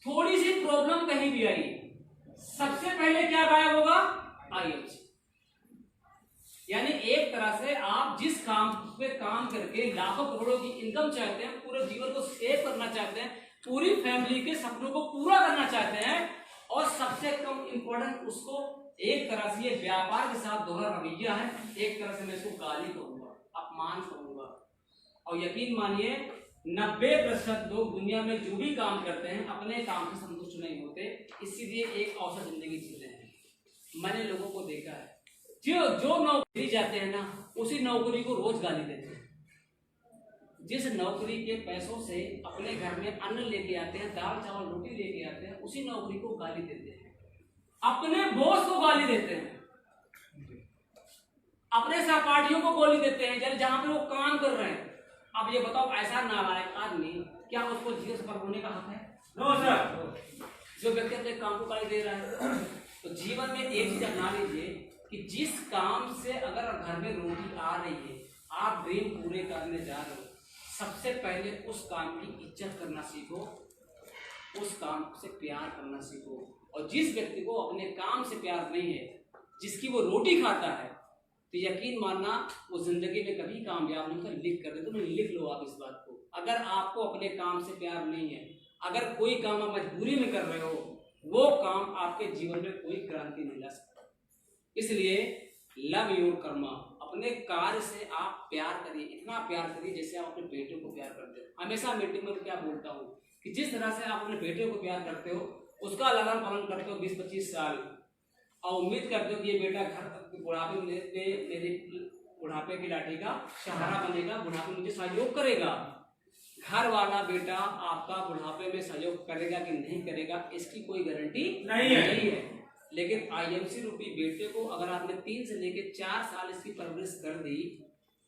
थोड़ी सी प्रॉब्लम कहीं भी आई, सबसे पहले क्या गायब होगा, आईएमसी। यानी एक तरह से आप जिस काम पे काम करके लाखों करोड़ों की इनकम चाहते हैं, पूरे जीवन को सेव करना चाहते हैं, पूरी फैमिली के सपनों को पूरा करना चाहते हैं, और सबसे कम इंपॉर्टेंट उसको एक तरह से ये व्यापार के साथ दोहरा रवैया है। एक तरह से मैं इसको गाली कहूंगा, अपमान कहूंगा। और यकीन मानिए 90% लोग दुनिया में जो भी काम करते हैं अपने काम से संतुष्ट नहीं होते, इसीलिए एक अवसर जिंदगी जीते हैं। मैंने लोगों को देखा है जो नौकरी जाते हैं ना, उसी नौकरी को रोज गाली देते हैं। जिस नौकरी के पैसों से अपने घर में अन्न लेके आते हैं, दाल चावल रोटी लेके आते हैं, उसी नौकरी को गाली देते हैं, अपने बॉस को गाली देते हैं, अपने सहपाठियों को गोली देते हैं जहां पे वो काम कर रहे हैं। अब ये बताओ, ऐसा नालायक आदमी क्या उसको जीवन सफल होने का हक है? No sir. जो व्यक्ति अपने काम को गाली दे रहा है, तो जीवन में एक चीज अपना लीजिए कि जिस काम से अगर घर में रोटी आ रही है, आप ड्रीम पूरे करने जा रहे हो, सबसे पहले उस काम की इज्जत करना सीखो, उस काम से प्यार करना सीखो। और जिस व्यक्ति को अपने काम से प्यार नहीं है, जिसकी वो रोटी खाता है, तो यकीन मानना वो जिंदगी में कभी कामयाब नहीं होता। लिख कर दे, तो लिख लो आप इस बात को। अगर आपको अपने काम से प्यार नहीं है, अगर कोई काम आप मजबूरी में कर रहे हो, वो काम आपके जीवन में कोई क्रांति नहीं ला सकता। इसलिए लव योर कर्मा, अपने कार्य से आप प्यार करिए, इतना प्यार करिए जैसे आप अपने बेटे को प्यार करते हो। हमेशा मीटिंग में क्या बोलता हूँ कि जिस तरह से आप अपने बेटे को प्यार करते हो, उसका लालन पालन करते हो 20-25 साल, और उम्मीद करते हो कि ये बेटा घर तक बुढ़ापे में मेरे बुढ़ापे की लाठी का सहारा बनेगा, बुढ़ापे में मुझे सहयोग करेगा। घर वाला बेटा आपका बुढ़ापे में सहयोग करेगा कि नहीं करेगा, इसकी कोई गारंटी नहीं है। लेकिन आईएमसी रूपी बेटे को अगर आपने 3 से लेकर 4 साल इसकी परवरिश कर दी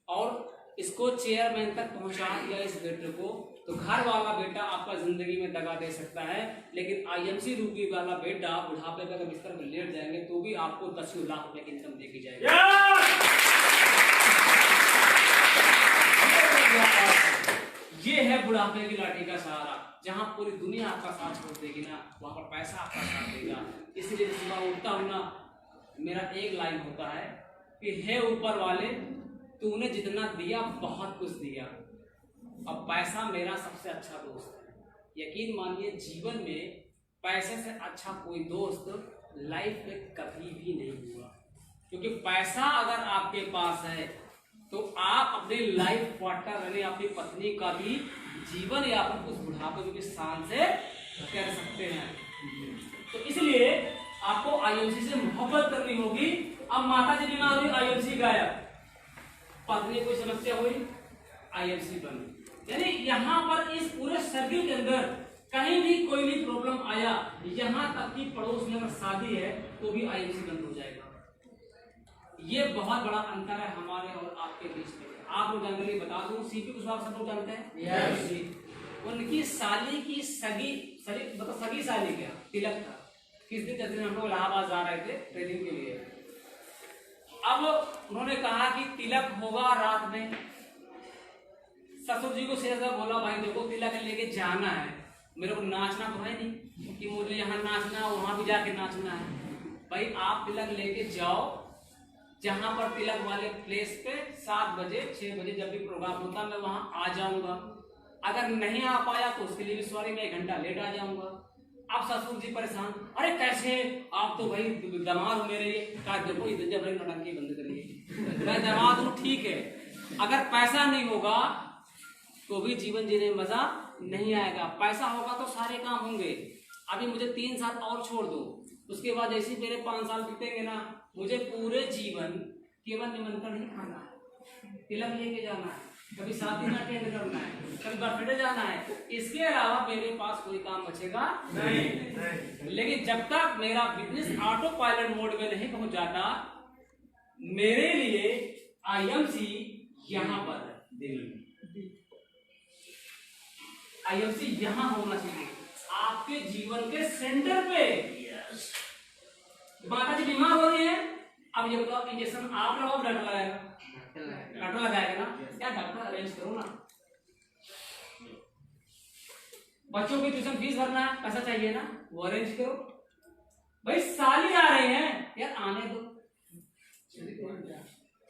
और इसको चेयरमैन तक पहुंचा दिया इस बेटे को, तो घर वाला बेटा आपका जिंदगी में दगा दे सकता है। लेकिन आईएमसी रूपी वाला बेटा बुढ़ापे पर अगर बिस्तर पर लेट जाएंगे तो भी आपको 10 लाख रुपए की इनकम देगी जाएगी। ये है बुढ़ापे की लाठी का सहारा। जहां पूरी दुनिया आपका साथ छोड़ देगी ना, वहां पर पैसा आपका साथ देगा। इसलिए सुबह उठता हूं ना, मेरा एक लाइन होता है कि हे ऊपर वाले, तूने जितना दिया बहुत कुछ दिया, अब पैसा मेरा सबसे अच्छा दोस्त है। यकीन मानिए जीवन में पैसे से अच्छा कोई दोस्त लाइफ में कभी भी नहीं हुआ, क्योंकि पैसा अगर आपके पास है तो आप अपने लाइफ पार्टनर यानी अपनी पत्नी का भी जीवन यापन उस बुढ़ापे में शान से कर सकते हैं। तो इसलिए आपको आईएमसी से मोहब्बत करनी होगी। अब माता जी बीमार हुई, आईएमसी गायब, पत्नी कोई समस्या हुई, आईएमसी बंद। यानी यहाँ पर इस पूरे सर्किल के अंदर कहीं भी कोई भी प्रॉब्लम आया, यहाँ तक कि पड़ोस में अगर शादी है तो भी आईएमसी बंद हो जाएगा। ये बहुत बड़ा अंतर है हमारे और आपके बीच में। आप लोग जानते हैं, बता दूं, सीपी कुशवाहा सब लोग जानते हैं। yes. उनकी साली की सगी साली क्या तिलक था। किस दिन जैसे हम लोग इलाहाबाद जा रहे थे ट्रेनिंग के लिए, अब उन्होंने कहा कि तिलक होगा रात में। ससुर जी को सीधा बोला, भाई देखो तिलक लेके जाना है, मेरे को नाचना तो है नहीं कि मुझे यहाँ नाचना है वहां भी जाके नाचना है। भाई आप तिलक लेके जाओ, जहां पर तिलक वाले प्लेस पे 7 बजे 6 बजे जब भी प्रोग्राम होता मैं वहां आ जाऊंगा। अगर नहीं आ पाया तो उसके लिए भी सॉरी, मैं 1 घंटा लेट आ जाऊंगा। अब ससुर जी परेशान, अरे कैसे आप तो भाई दामाद हो मेरे, कहा देखो जब नौटंकी बंद करिए, मैं दामाद हूँ ठीक है, अगर पैसा नहीं होगा तो भी जीवन जीने में मजा नहीं आएगा। पैसा होगा तो सारे काम होंगे। अभी मुझे 3 साल और छोड़ दो, उसके बाद जैसे मेरे 5 साल बीतेंगे ना, मुझे पूरे जीवन केवल निमंत्रण नहीं खाना है, तिलक लेके जाना है, कभी शादी में अटेंड करना है, कभी बर्थडे जाना है, इसके अलावा मेरे पास कोई काम बचेगा नहीं। लेकिन जब तक मेरा बिजनेस ऑटो पायलट मोड में नहीं पहुंच जाता, मेरे लिए आईएमसी यहाँ पर दिल्ली, आईएमसी यहाँ होना चाहिए आपके जीवन के सेंटर पे। माता जी बीमार हो रही है, अब ये बताओ इंजेक्शन आप लगाओ, डॉक्टर लगाएगा, डॉक्टर लगाएगा ना, क्या डॉक्टर अरेंज करो ना। बच्चों की ट्यूशन फीस भरना है, पैसा चाहिए ना, वो अरेंज करो। भाई साली आ रहे हैं यार, आने दो,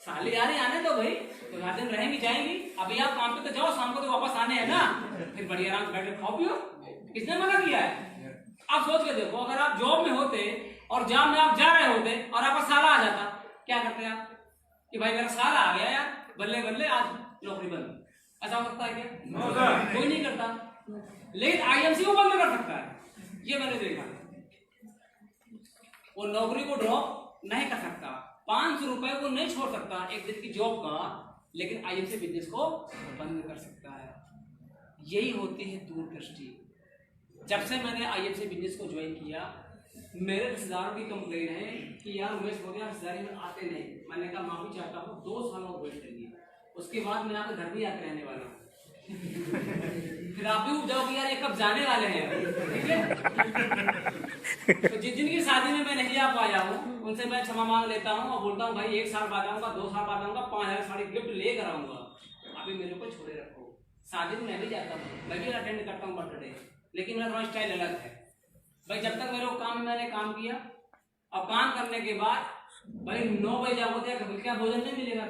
साली आ रही आने दो भाई, तो 4 दिन रहेंगी जाएंगी। अभी आप काम पे तो जाओ, शाम को तो वापस आने हैं ना, फिर बढ़िया आराम से बैठ के खाओ पियो। किसने मना किया है? आप सोच के देखो, अगर आप जॉब में होते और जॉब में आप जा रहे होते और आपका साला आ जाता, क्या करते आप कि भाई मेरा साला आ गया यार, बल्ले बल्ले आज नौकरी बंद, ऐसा हो सकता है क्या? कोई नहीं करता। लेकिन आईएमसी वो बंद कर सकता है, ये मैंने देखा। वो नौकरी को ड्रॉप नहीं कर सकता, 500 रुपए को नहीं छोड़ सकता 1 दिन की जॉब का, लेकिन आईएमसी बिजनेस को बंद कर सकता है। यही होती है दूरदृष्टि। जब से मैंने आईएमसी बिजनेस को ज्वाइन किया, मेरे रिश्तेदारों की कंप्लेन है कि यार उमेश बोले यार रिश्तेदारी में आते नहीं। मैंने कहा माफी चाहता हूँ, 2 साल और वेट करिए, उसके बाद मैं आपके घर भी आके रहने वाला हूँ। फिर आप भी उठ जाओगे यार ये कब जाने वाले हैं, ठीक है? तो जिनकी शादी में मैं नहीं आ पाया हूँ उनसे मैं क्षमा मांग लेता हूँ और बोलता हूँ भाई 1 साल बाद आऊंगा, 2 साल बाद आऊंगा, 5000 साड़ी गिफ्ट लेकर आऊंगा, अभी मेरे को छोड़े रखो। शादी में मैं भी जाता हूँ, मैं भी अटेंड करता हूँ बर्थडे, लेकिन मेरा थोड़ा स्टाइल अलग है भाई। जब तक मेरे को काम में मैंने काम किया और काम करने के बाद भाई 9 बजे जाओ तो क्या भोजन नहीं मिलेगा?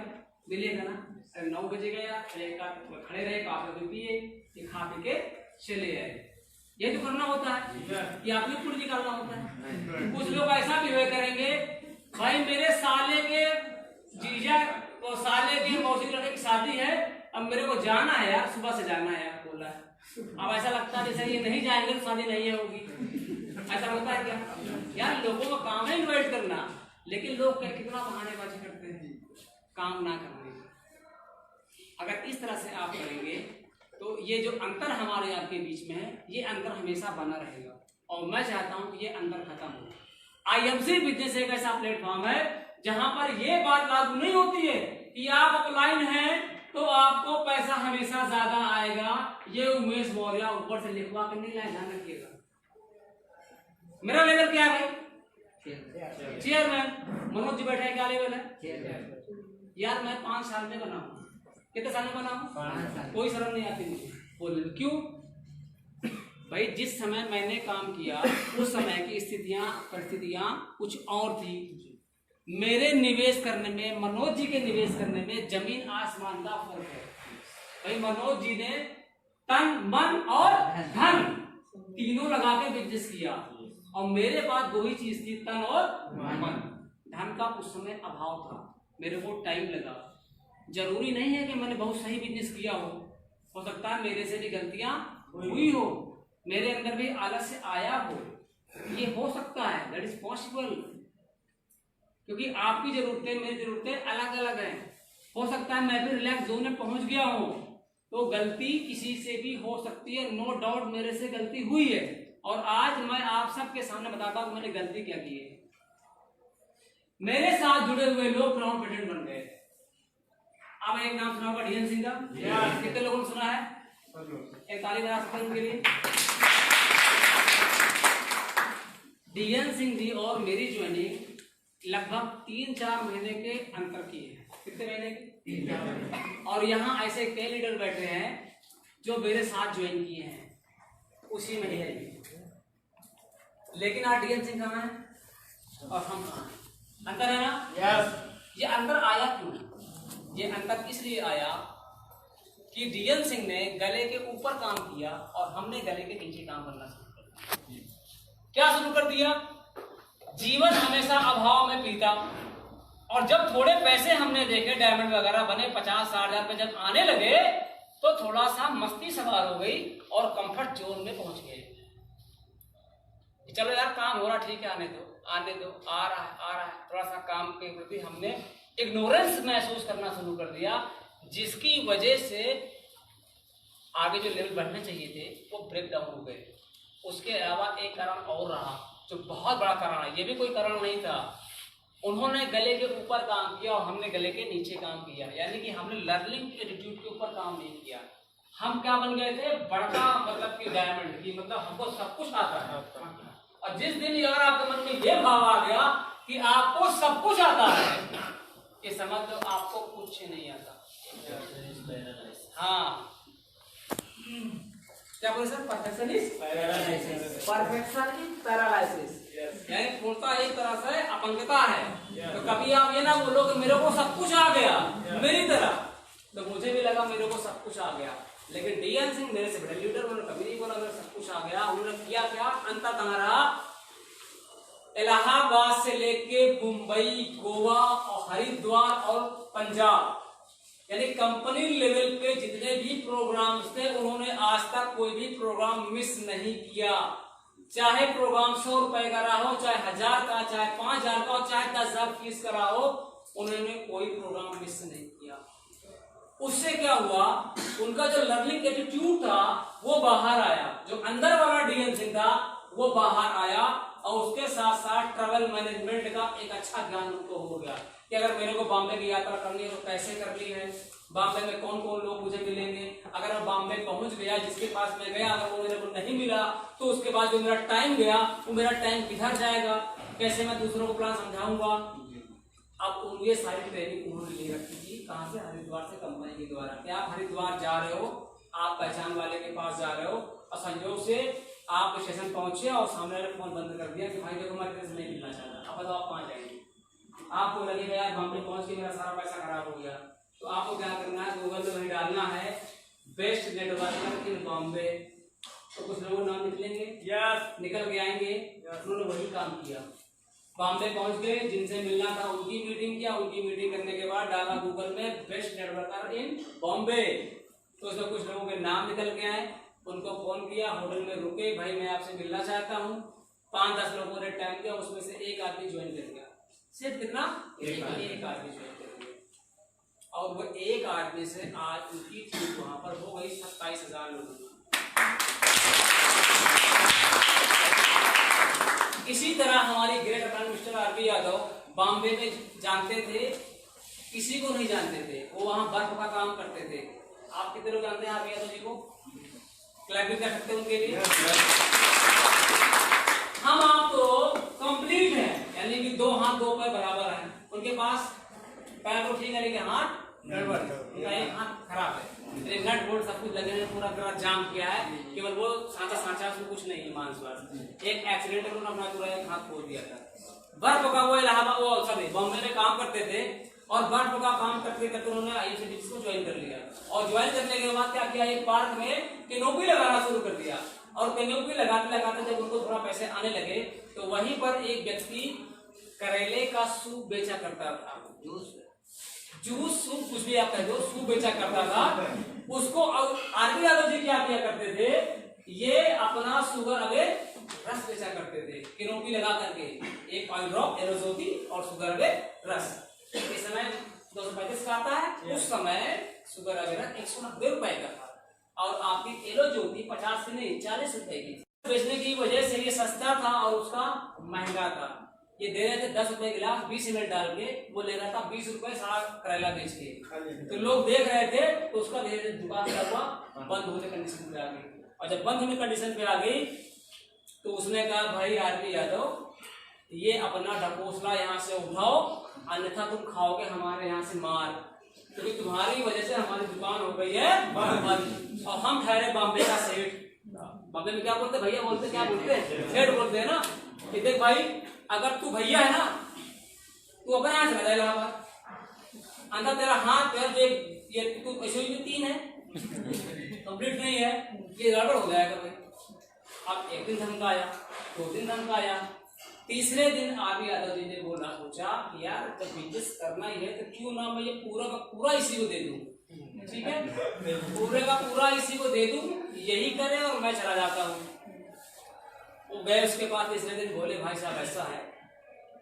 मिलेगा ना। अरे 9 बजे गया, खड़े रहे, काफी पिए, खा पी के चले आए। ये तो करना होता है, ये आपने पूरी निकालना होता है। कुछ लोग ऐसा बिहेव करेंगे भाई मेरे साले के जीजा तो साले की मौसी लड़के की शादी है, अब मेरे को जाना है यार, सुबह से जाना है यार, बोला है। अब ऐसा लगता है जैसे ये नहीं जाएंगे तो शादी नहीं होगी, ऐसा होता है क्या यार? लोगों का काम है इन्वाइट करना, लेकिन लोग कितना बहानेबाजी करते हैं काम ना करने। अगर इस तरह से आप करेंगे तो ये जो अंतर हमारे आपके बीच में है, ये अंतर हमेशा बना रहेगा और मैं चाहता हूं कि ये अंतर खत्म हो। आईएमसी बिजनेस एक ऐसा प्लेटफॉर्म है जहां पर ये बात लागू नहीं होती है कि आप अपलाइन हैं तो आपको पैसा हमेशा ज्यादा आएगा। ये उमेश मौर्य ऊपर से लिखवा कर नहीं लाए, ध्यान रखिएगा। मेरा लेवल क्या है? चेयरमैन। मनोज जी बैठे हैं, क्या लेवल है? यार मैं 5 साल में बना हूं। कितने साल में बना हूं? कोई शर्म नहीं आती मुझे बोलने में। क्यों भाई? जिस समय मैंने काम किया उस समय की स्थितियां परिस्थितियां कुछ और थी। मेरे निवेश करने में, मनोज जी के निवेश करने में जमीन आसमान का फर्क है भाई। मनोज जी ने तन मन और धन तीनों लगा के बिजनेस किया और मेरे पास 2 ही चीज थी, तन और मन। धन का उस समय अभाव था, मेरे को टाइम लगा। जरूरी नहीं है कि मैंने बहुत सही बिजनेस किया हो सकता है मेरे से भी गलतियां हुई हो, मेरे अंदर भी आलस्य आया हो, ये हो सकता है, दैट इज पॉसिबल। क्योंकि आपकी जरूरतें मेरी जरूरतें अलग अलग हैं। हो सकता है मैं भी रिलैक्स जोन में पहुंच गया हूं, तो गलती किसी से भी हो सकती है, नो डाउट मेरे से गलती हुई है और आज मैं आप सबके सामने बताता हूं मैंने गलती क्या की है। मेरे साथ जुड़े हुए लोग क्राउन प्रेसिडेंट बन गए। अब एक नाम सुना होगा डीएन सिंह का, कितने लोगों ने सुना है? एक ताली बजा सकते हैं उनके लिए। डीएन सिंह जी और मेरी ज्वाइनिंग लगभग 3-4 महीने के अंतर की है। कितने महीने की? 3-4। और यहाँ ऐसे कई लीडर बैठे हैं जो मेरे साथ ज्वाइन किए हैं उसी में है। लेकिन आज डीएन सिंह कहाँ है और हम कहाँ हैं? अंतर है ना? यस। ये अंतर आया क्यों? ये अंतर इसलिए आया कि डीएन सिंह ने गले के ऊपर काम किया और हमने गले के नीचे काम करना शुरू कर दिया। क्या शुरू कर दिया? जीवन हमेशा अभाव में बीता और जब थोड़े पैसे हमने देखे, डायमंड वगैरह बने, 50-60 हजार रुपए जब आने लगे तो थोड़ा सा मस्ती सवार हो गई और कंफर्ट जोन में पहुंच गए। चलो यार काम हो रहा, ठीक है, आने दो, आ रहा है। थोड़ा सा काम के प्रति हमने इग्नोरेंस महसूस करना शुरू कर दिया, जिसकी वजह से आगे जो लेवल बढ़ने चाहिए थे वो ब्रेक डाउन हो गए। उसके अलावा एक कारण और रहा जो बहुत बड़ा कारण है, ये भी कोई कारण नहीं था। उन्होंने गले के ऊपर काम किया और हमने गले के नीचे काम किया, यानी कि हमने लर्निंग एटीट्यूड के ऊपर काम नहीं किया। हम क्या बन गए थे? बड़का मतलब कि डायमंड की, मतलब हमको सब कुछ आता है। और जिस दिन अगर आपके मन में ये भाव आ गया कि आपको सब कुछ आता है, ये समझ लो आपको कुछ नहीं आता। हाँ, क्या बोले सर? परफेक्शनिस्ट पैरालाइसिस, यानी पूर्णता एक तरह से अपंगता है। तो कभी आप ये ना बोलो कि मेरे को सब कुछ आ गया मेरी तरह, तो मुझे भी लगा मेरे को सब कुछ आ गया, लेकिन डीएन सिंह मेरे से बड़े लीडर, उन्होंने कभी नहीं बोला मेरे सब कुछ आ गया। उन्होंने किया क्या? अंतर कहाँ रहा? इलाहाबाद से लेके मुंबई, गोवा और हरिद्वार और पंजाब, यानी कंपनी लेवल पे जितने भी प्रोग्राम्स थे उन्होंने आज तक कोई भी प्रोग्राम मिस नहीं किया। चाहे प्रोग्राम 100 रुपए का रहा हो, चाहे 1000 का, चाहे 5000 का, चाहे 10,000 फीस का रहा हो, उन्होंने कोई प्रोग्राम मिस नहीं किया। उससे क्या हुआ? उनका जो लर्निंग एटीट्यूड था वो बाहर आया, जो अंदर वाला डीएन सिंह था वो बाहर आया और उसके साथ साथ ट्रैवल मैनेजमेंट का एक अच्छा ज्ञान उनको हो गया कि अगर मेरे को बॉम्बे की यात्रा करनी है तो कैसे करनी है, बॉम्बे में कौन कौन लोग मुझे मिलेंगे, अगर मैं बॉम्बे पहुंच गया, जिसके पास मैं गया अगर वो मेरे को नहीं मिला तो उसके बाद जो मेरा टाइम गया वो मेरा टाइम किधर जाएगा, कैसे मैं दूसरों को प्लान समझाऊंगा। अब ये सारी ट्रेनिंग उन्होंने ले रखी थी। कहाँ से? हरिद्वार से, कंपनी के द्वारा। कि आप हरिद्वार जा रहे हो, आप पहचान वाले के पास जा रहे हो और संजोग से आप स्टेशन पहुंचे और सामने वाले फोन बंद कर दिया कि भाई देखो मैं तेरे से नहीं मिलना चाहता, अब बताओ आप कहाँ जाएंगे। आपको लगेगा यार बॉम्बे पहुंच के मेरा सारा पैसा खराब हो गया, तो आपको क्या करना है, गूगल में वही डालना है बेस्ट नेटवर्कर इन बॉम्बे, तो कुछ लोग नाम निकलेंगे, निकल के आएंगे। उन्होंने वही काम किया, बॉम्बे पहुंच गए, जिनसे मिलना था उनकी मीटिंग किया, उनकी मीटिंग करने के बाद डाला गूगल में बेस्ट नेटवर्कर इन बॉम्बे, तो उसमें कुछ लोगों के नाम निकल के आए, उनको फोन किया, होटल में रुके, भाई मैं आपसे मिलना चाहता हूँ। 5-10 लोगों ने टाइम दिया, उसमें से एक आदमी ज्वाइन कर गया। सिर्फ कितना? एक आदमी ज्वाइन कर गया, और वो एक आदमी से आज उनकी टीम वहां पर हो गई 27,000 लोगों की। इसी तरह हमारी great attorney mister RB Yadav Bombay में जानते थे, किसी को नहीं जानते थे, वो वहां बर्फ का काम करते थे। आप कितने लोग जानते हैं आरबी यादव जी को? क्लैपिंग कर सकते हैं उनके लिए। हम आप तो कंप्लीट हैं, यानी कि 2 हाथ 2 पैर बराबर हैं। उनके पास पैर तो ठीक है लेकिन हाथ गड़बड़ है, उनका एक हाथ खराब है, नट बोल्ट सब कुछ लगे हैं, पूरा पूरा जाम किया है, केवल वो सांचा उसमें कुछ नहीं है, मांस। एक एक्सीडेंट में अपना पूरा एक हाथ खो दिया था। बर्फ का वो इलाहाबाद वो सॉरी बॉम्बे में काम करते थे, और बर्फ का काम करते करते उन्होंने IIT को ज्वाइन कर लिया, और ज्वाइन करने के बाद क्या किया, एक पार्क में कैनोपी लगाना शुरू कर दिया, और कैनोपी लगाते लगाते जब उनको थोड़ा पैसे आने लगे तो वहीं पर एक व्यक्ति करेले का सूप बेचा करता था, जूस सूप कुछ भी आप कह दो, सूप बेचा करता था। उसको आरबी यादव जी क्या किया करते थे, ये अपना शुगर अवे रस बेचा करते थे, कैनोपी लगा करके, एक ऑयल ड्रॉप एरोजोती और शुगर अवे रस। इस समय 235 का आता है, उस समय शुगर अवे रस 190 रुपए का था, और आपकी एलो ज्योति 50 से नहीं 40 रुपए की। बेचने की वजह से ये सस्ता था और उसका महंगा था। ये दे रहे थे 10 रुपए गिलास 20 ml डाल के, वो ले रहा था 20 रुपए सारा करेला बेच के। तो लोग देख रहे थे, तो उसका धीरे धीरे दुकान हुआ बंद होने कंडीशन पे आ गई, और जब बंद होने कंडीशन पे आ गई तो उसने कहा भाई आरबी यादव ये अपना ढकोसला यहाँ से उठाओ, अन्यथा तुम खाओगे हमारे यहाँ से मार, क्योंकि तुम्हारी वजह से हमारी दुकान हो गई है बंद, और हम ठहरे बॉम्बे का सेठ। बॉम्बे में क्या बोलते भैया, बोलते क्या बोलते हैं, सेठ बोलते हैं ना, कि देख भाई अगर तू भैया है ना, तू अपने यहाँ चला जाएगा अंदर, तेरा हाथ पैर जो ये तू ऐसे ही 3 है कंप्लीट नहीं है, ये गड़बड़ हो जाएगा भाई। अब एक दिन धमकाया, 2 दिन धमकाया, तीसरे दिन आरबी यादव जी ने बोला, सोचा कि यार जब बिजनेस करना ही है तो क्यों ना मैं ये पूरा का पूरा इसी को दे दूं, ठीक है, पूरे का पूरा इसी को दे दूं, यही करे और मैं चला जाता हूँ। वो गए उसके बाद तीसरे दिन बोले भाई साहब ऐसा है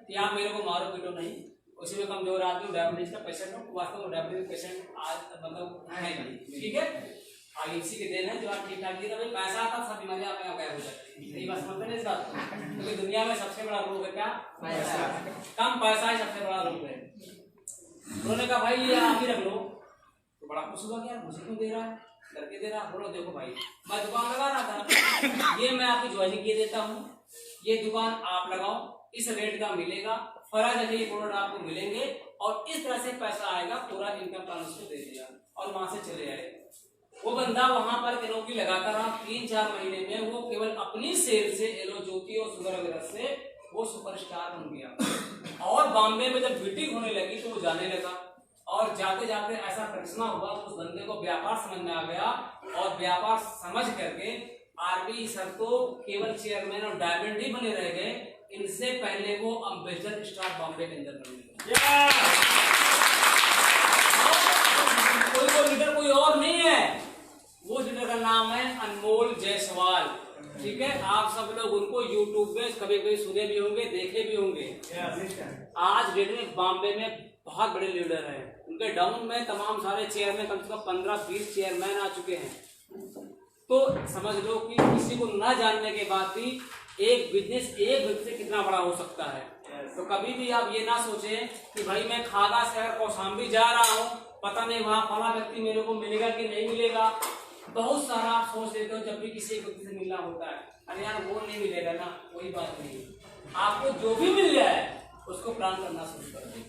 कि आप मेरे को मारो पीटो नहीं, उसी में कमजोर आदमी डायबिटीज का पेशेंट हूँ, वास्तव में डायबिटीज पेशेंट आज मतलब है नहीं, ठीक है, आगे इसी के देन है जो आप ठीक ठाक दिए, भाई पैसा आता सब बीमारियां अपने आप गायब हो जाती है। यही बात समझते हैं इस बात को, क्योंकि दुनिया में सबसे बड़ा रोग है क्या, पैसा, कम पैसा ही सबसे बड़ा रोग है। उन्होंने कहा भाई ये आप ही रख लो, तो बड़ा खुश हुआ क्या मुझे क्यों दे रहा है, करके दे रहा। बोलो देखो भाई मैं दुकान लगा रहा था, ये मैं आपकी ज्वाइनिंग किए देता हूँ, ये दुकान आप लगाओ, इस रेट का मिलेगा, फरा जगह ये प्रोडक्ट आपको मिलेंगे, और इस तरह से पैसा आएगा, पूरा इनकम प्लान उसको दे दिया और वहां से चले आए। वो बंदा वहां पर कैनोपी लगाता रहा, 3-4 महीने में वो केवल अपनी सेल से एलो ज्योति और शुगर वगैरह से वो सुपरस्टार बन गया। और बॉम्बे में जब मीटिंग होने लगी तो वो जाने लगा, और जाते जाते ऐसा करिश्मा हुआ तो उस बंदे को व्यापार समझ में आ गया, और व्यापार समझ करके आरबी सर तो केवल चेयरमैन और डायमंड ही बने रह गए, इनसे पहले वो अम्बेसडर स्टार बॉम्बे के अंदर बन गए। कोई लीडर कोई और नहीं है, वो लीडर का नाम है अनमोल जायसवाल, ठीक है। आप सब लोग उनको यूट्यूब में कभी कभी सुने भी होंगे, देखे भी होंगे। आज डेट में बॉम्बे में बहुत बड़े लीडर हैं, उनके डाउन में तमाम सारे चेयरमैन कम से कम 15-20 चेयरमैन आ चुके हैं। तो समझ लो कि किसी को ना जानने के बाद भी एक बिजनेस एक व्यक्ति से कितना बड़ा हो सकता है। तो कभी भी आप ये ना सोचें कि भाई मैं खागा शहर कौशाम्बी जा रहा हूँ, पता नहीं वहां फला व्यक्ति मेरे को मिलेगा कि नहीं मिलेगा। बहुत सारा आप सोच लेते हो जब भी किसी व्यक्ति से मिलना होता है, अरे यार वो नहीं मिलेगा ना, कोई बात नहीं, आपको जो भी मिल जाए उसको प्लान करना शुरू कर दें।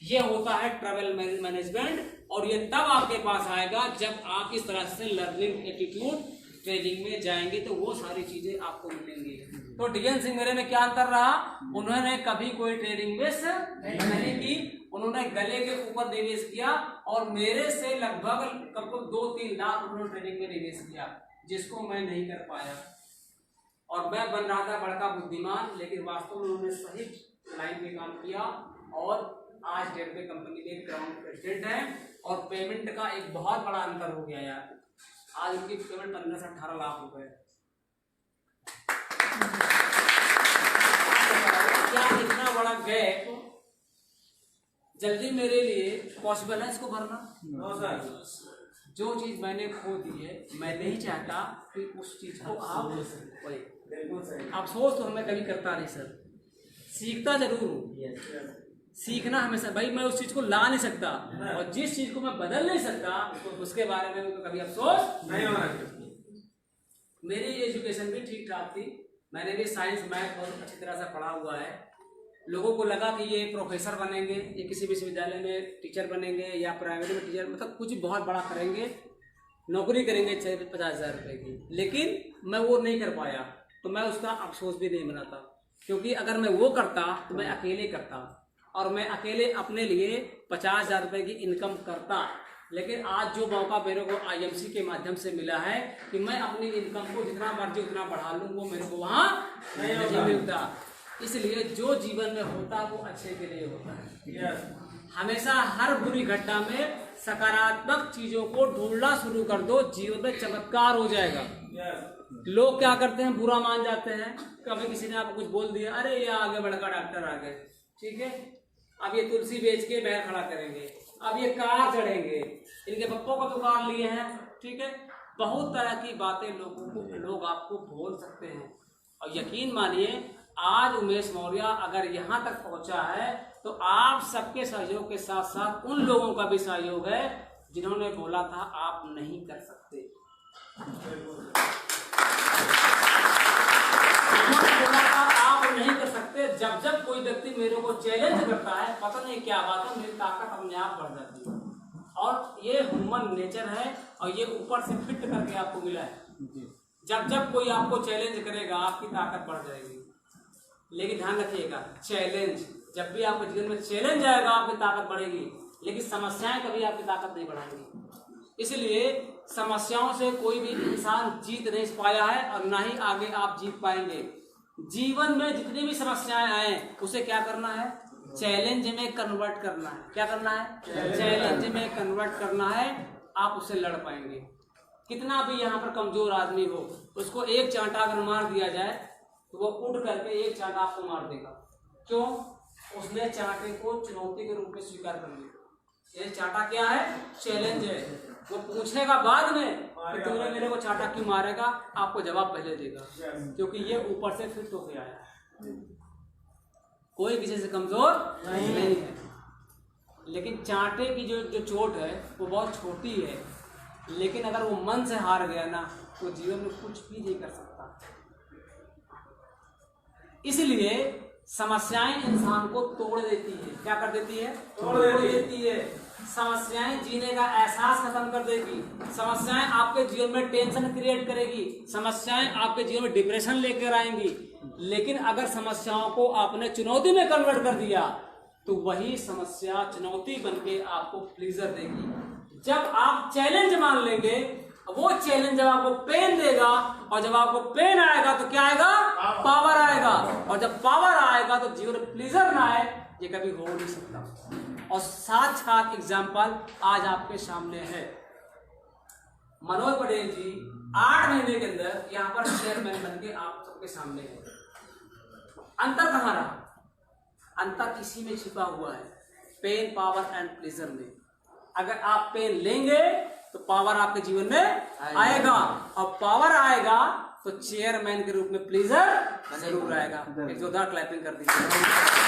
ये होता है ट्रैवल मैनेजमेंट, और ये तब आपके पास आएगा जब आप इस तरह से लर्निंग एटीट्यूड ट्रेनिंग में जाएंगे, तो वो सारी चीजें आपको मिलेंगी। तो डीएन सिंह मेरे में क्या अंतर रहा, उन्होंने कभी कोई ट्रेनिंग मिस नहीं की, उन्होंने गले के ऊपर निवेश किया, और मेरे से लगभग 2-3 लाख उन्होंने ट्रेनिंग में निवेश किया, जिसको मैं नहीं कर पाया। और मैं बन रहा था बड़का बुद्धिमान, लेकिन वास्तव में उन्होंने सही लाइन में काम किया, और आज डेट में कंपनी के ग्राउंड प्रेसिडेंट है। और पेमेंट का एक बहुत बड़ा अंतर हो गया यार, आज उनकी पेमेंट 15 से 18 लाख रुपए। क्या इतना बड़ा गैप जल्दी मेरे लिए पॉसिबल है इसको भरना? No sir. जो चीज मैंने खो दी है, मैं नहीं चाहता कि उस चीज को आप अफसोस तो मैं कभी करता नहीं सर, सीखता जरूर हूँ। सीखना हमेशा, भाई मैं उस चीज को ला नहीं सकता, और जिस चीज को मैं बदल नहीं सकता उसके बारे में तो कभी अफसोस नहीं होना। मेरी एजुकेशन भी ठीक ठाक थी, मैंने भी साइंस मैथ बहुत अच्छी तरह से पढ़ा हुआ है। लोगों को लगा कि ये प्रोफेसर बनेंगे, ये किसी विश्वविद्यालय में टीचर बनेंगे, या प्राइवेट में टीचर, मतलब कुछ बहुत बड़ा करेंगे, नौकरी करेंगे 50,000 रुपए की, लेकिन मैं वो नहीं कर पाया। तो मैं उसका अफसोस भी नहीं मनाता, क्योंकि अगर मैं वो करता तो मैं अकेले करता, और मैं अकेले अपने लिए 50,000 रुपए की इनकम करता। लेकिन आज जो मौका मेरे को आईएमसी के माध्यम से मिला है कि मैं अपनी इनकम को जितना मर्जी उतना बढ़ा लूँ, वो मेरे को वहाँ नहीं मिलता। इसलिए जो जीवन में होता है वो अच्छे के लिए होता है। हमेशा हर बुरी घटना में सकारात्मक चीजों को ढूंढना शुरू कर दो, जीवन में चमत्कार हो जाएगा। लोग क्या करते हैं, बुरा मान जाते हैं। कभी किसी ने आपको कुछ बोल दिया, अरे ये आगे बड़का डॉक्टर आ गए, ठीक है, अब ये तुलसी बेच के बैल खड़ा करेंगे, अब ये कार चढ़ेंगे, इनके पप्पो को दुकान लिए हैं, ठीक है। बहुत तरह की बातें लोग आपको बोल सकते हैं। और यकीन मानिए, आज उमेश मौर्य अगर यहाँ तक पहुँचा है तो आप सबके सहयोग के साथ साथ उन लोगों का भी सहयोग है जिन्होंने बोला था आप नहीं कर सकते। बोला था आप नहीं कर सकते। जब कोई व्यक्ति मेरे को चैलेंज करता है, पता नहीं क्या बात है, मेरी ताकत अपने आप बढ़ जाती है। और ये ह्यूमन नेचर है, और ये ऊपर से फिट करके आपको मिला है। जब कोई आपको चैलेंज करेगा, आपकी ताकत बढ़ जाएगी। लेकिन ध्यान रखिएगा, चैलेंज जब भी आपके जीवन में चैलेंज आएगा, आपकी ताकत बढ़ेगी, लेकिन समस्याएं कभी आपकी ताकत नहीं बढ़ाएंगी। इसलिए समस्याओं से कोई भी इंसान जीत नहीं पाया है, और ना ही आगे आप जीत पाएंगे। जीवन में जितनी भी समस्याएं आए, उसे क्या करना है, चैलेंज में कन्वर्ट करना है। क्या करना है, चैलेंज में कन्वर्ट करना है, आप उससे लड़ पाएंगे। कितना भी यहाँ पर कमजोर आदमी हो, उसको एक चांटा अगर मार दिया जाए तो वो उड़ करके एक चांटा आपको मार देगा। क्यों? उसने चांटे को चुनौती के रूप में स्वीकार कर लिया। ये चांटा क्या है, चैलेंज है। वो पूछेगा बाद में कि तुमने मेरे को चांटा क्यों मारेगा, आपको जवाब पहले देगा, क्योंकि ये ऊपर से फिट होके आया है। कोई किसी से कमजोर नहीं है। लेकिन चांटे की जो चोट है वो बहुत छोटी है, लेकिन अगर वो मन से हार गया ना, तो जीवन में कुछ भी नहीं कर सकता। इसलिए समस्याएं इंसान को तोड़ देती है। क्या कर देती है, तोड़ देती है। समस्याएं जीने का एहसास खत्म कर देगी। समस्याएं आपके जीवन में टेंशन क्रिएट करेगी। समस्याएं आपके जीवन में डिप्रेशन लेकर आएंगी। लेकिन अगर समस्याओं को आपने चुनौती में कन्वर्ट कर दिया, तो वही समस्या चुनौती बनके आपको प्लेजर देगी। जब आप चैलेंज मान लेंगे, वो चैलेंज जब आपको पेन देगा, और जब आपको पेन आएगा तो क्या आएगा, पावर आएगा। और जब पावर आएगा तो जीवन में प्लेजर ना आए, ये कभी हो नहीं सकता। और साक्षात एग्जाम्पल आज आपके सामने है। मनोज पटेल जी 8 महीने के अंदर यहाँ पर चेयरमैन बन के आप सबके सामने है। अंतर कहाँ रहा? अंतर इसी में छिपा हुआ है, पेन, पावर एंड प्लेजर में। अगर आप पेन लेंगे तो पावर आपके जीवन में आएगा, और पावर आएगा तो चेयरमैन के रूप में प्लेजर जरूर आएगा। एक जोरदार क्लैपिंग कर दीजिए।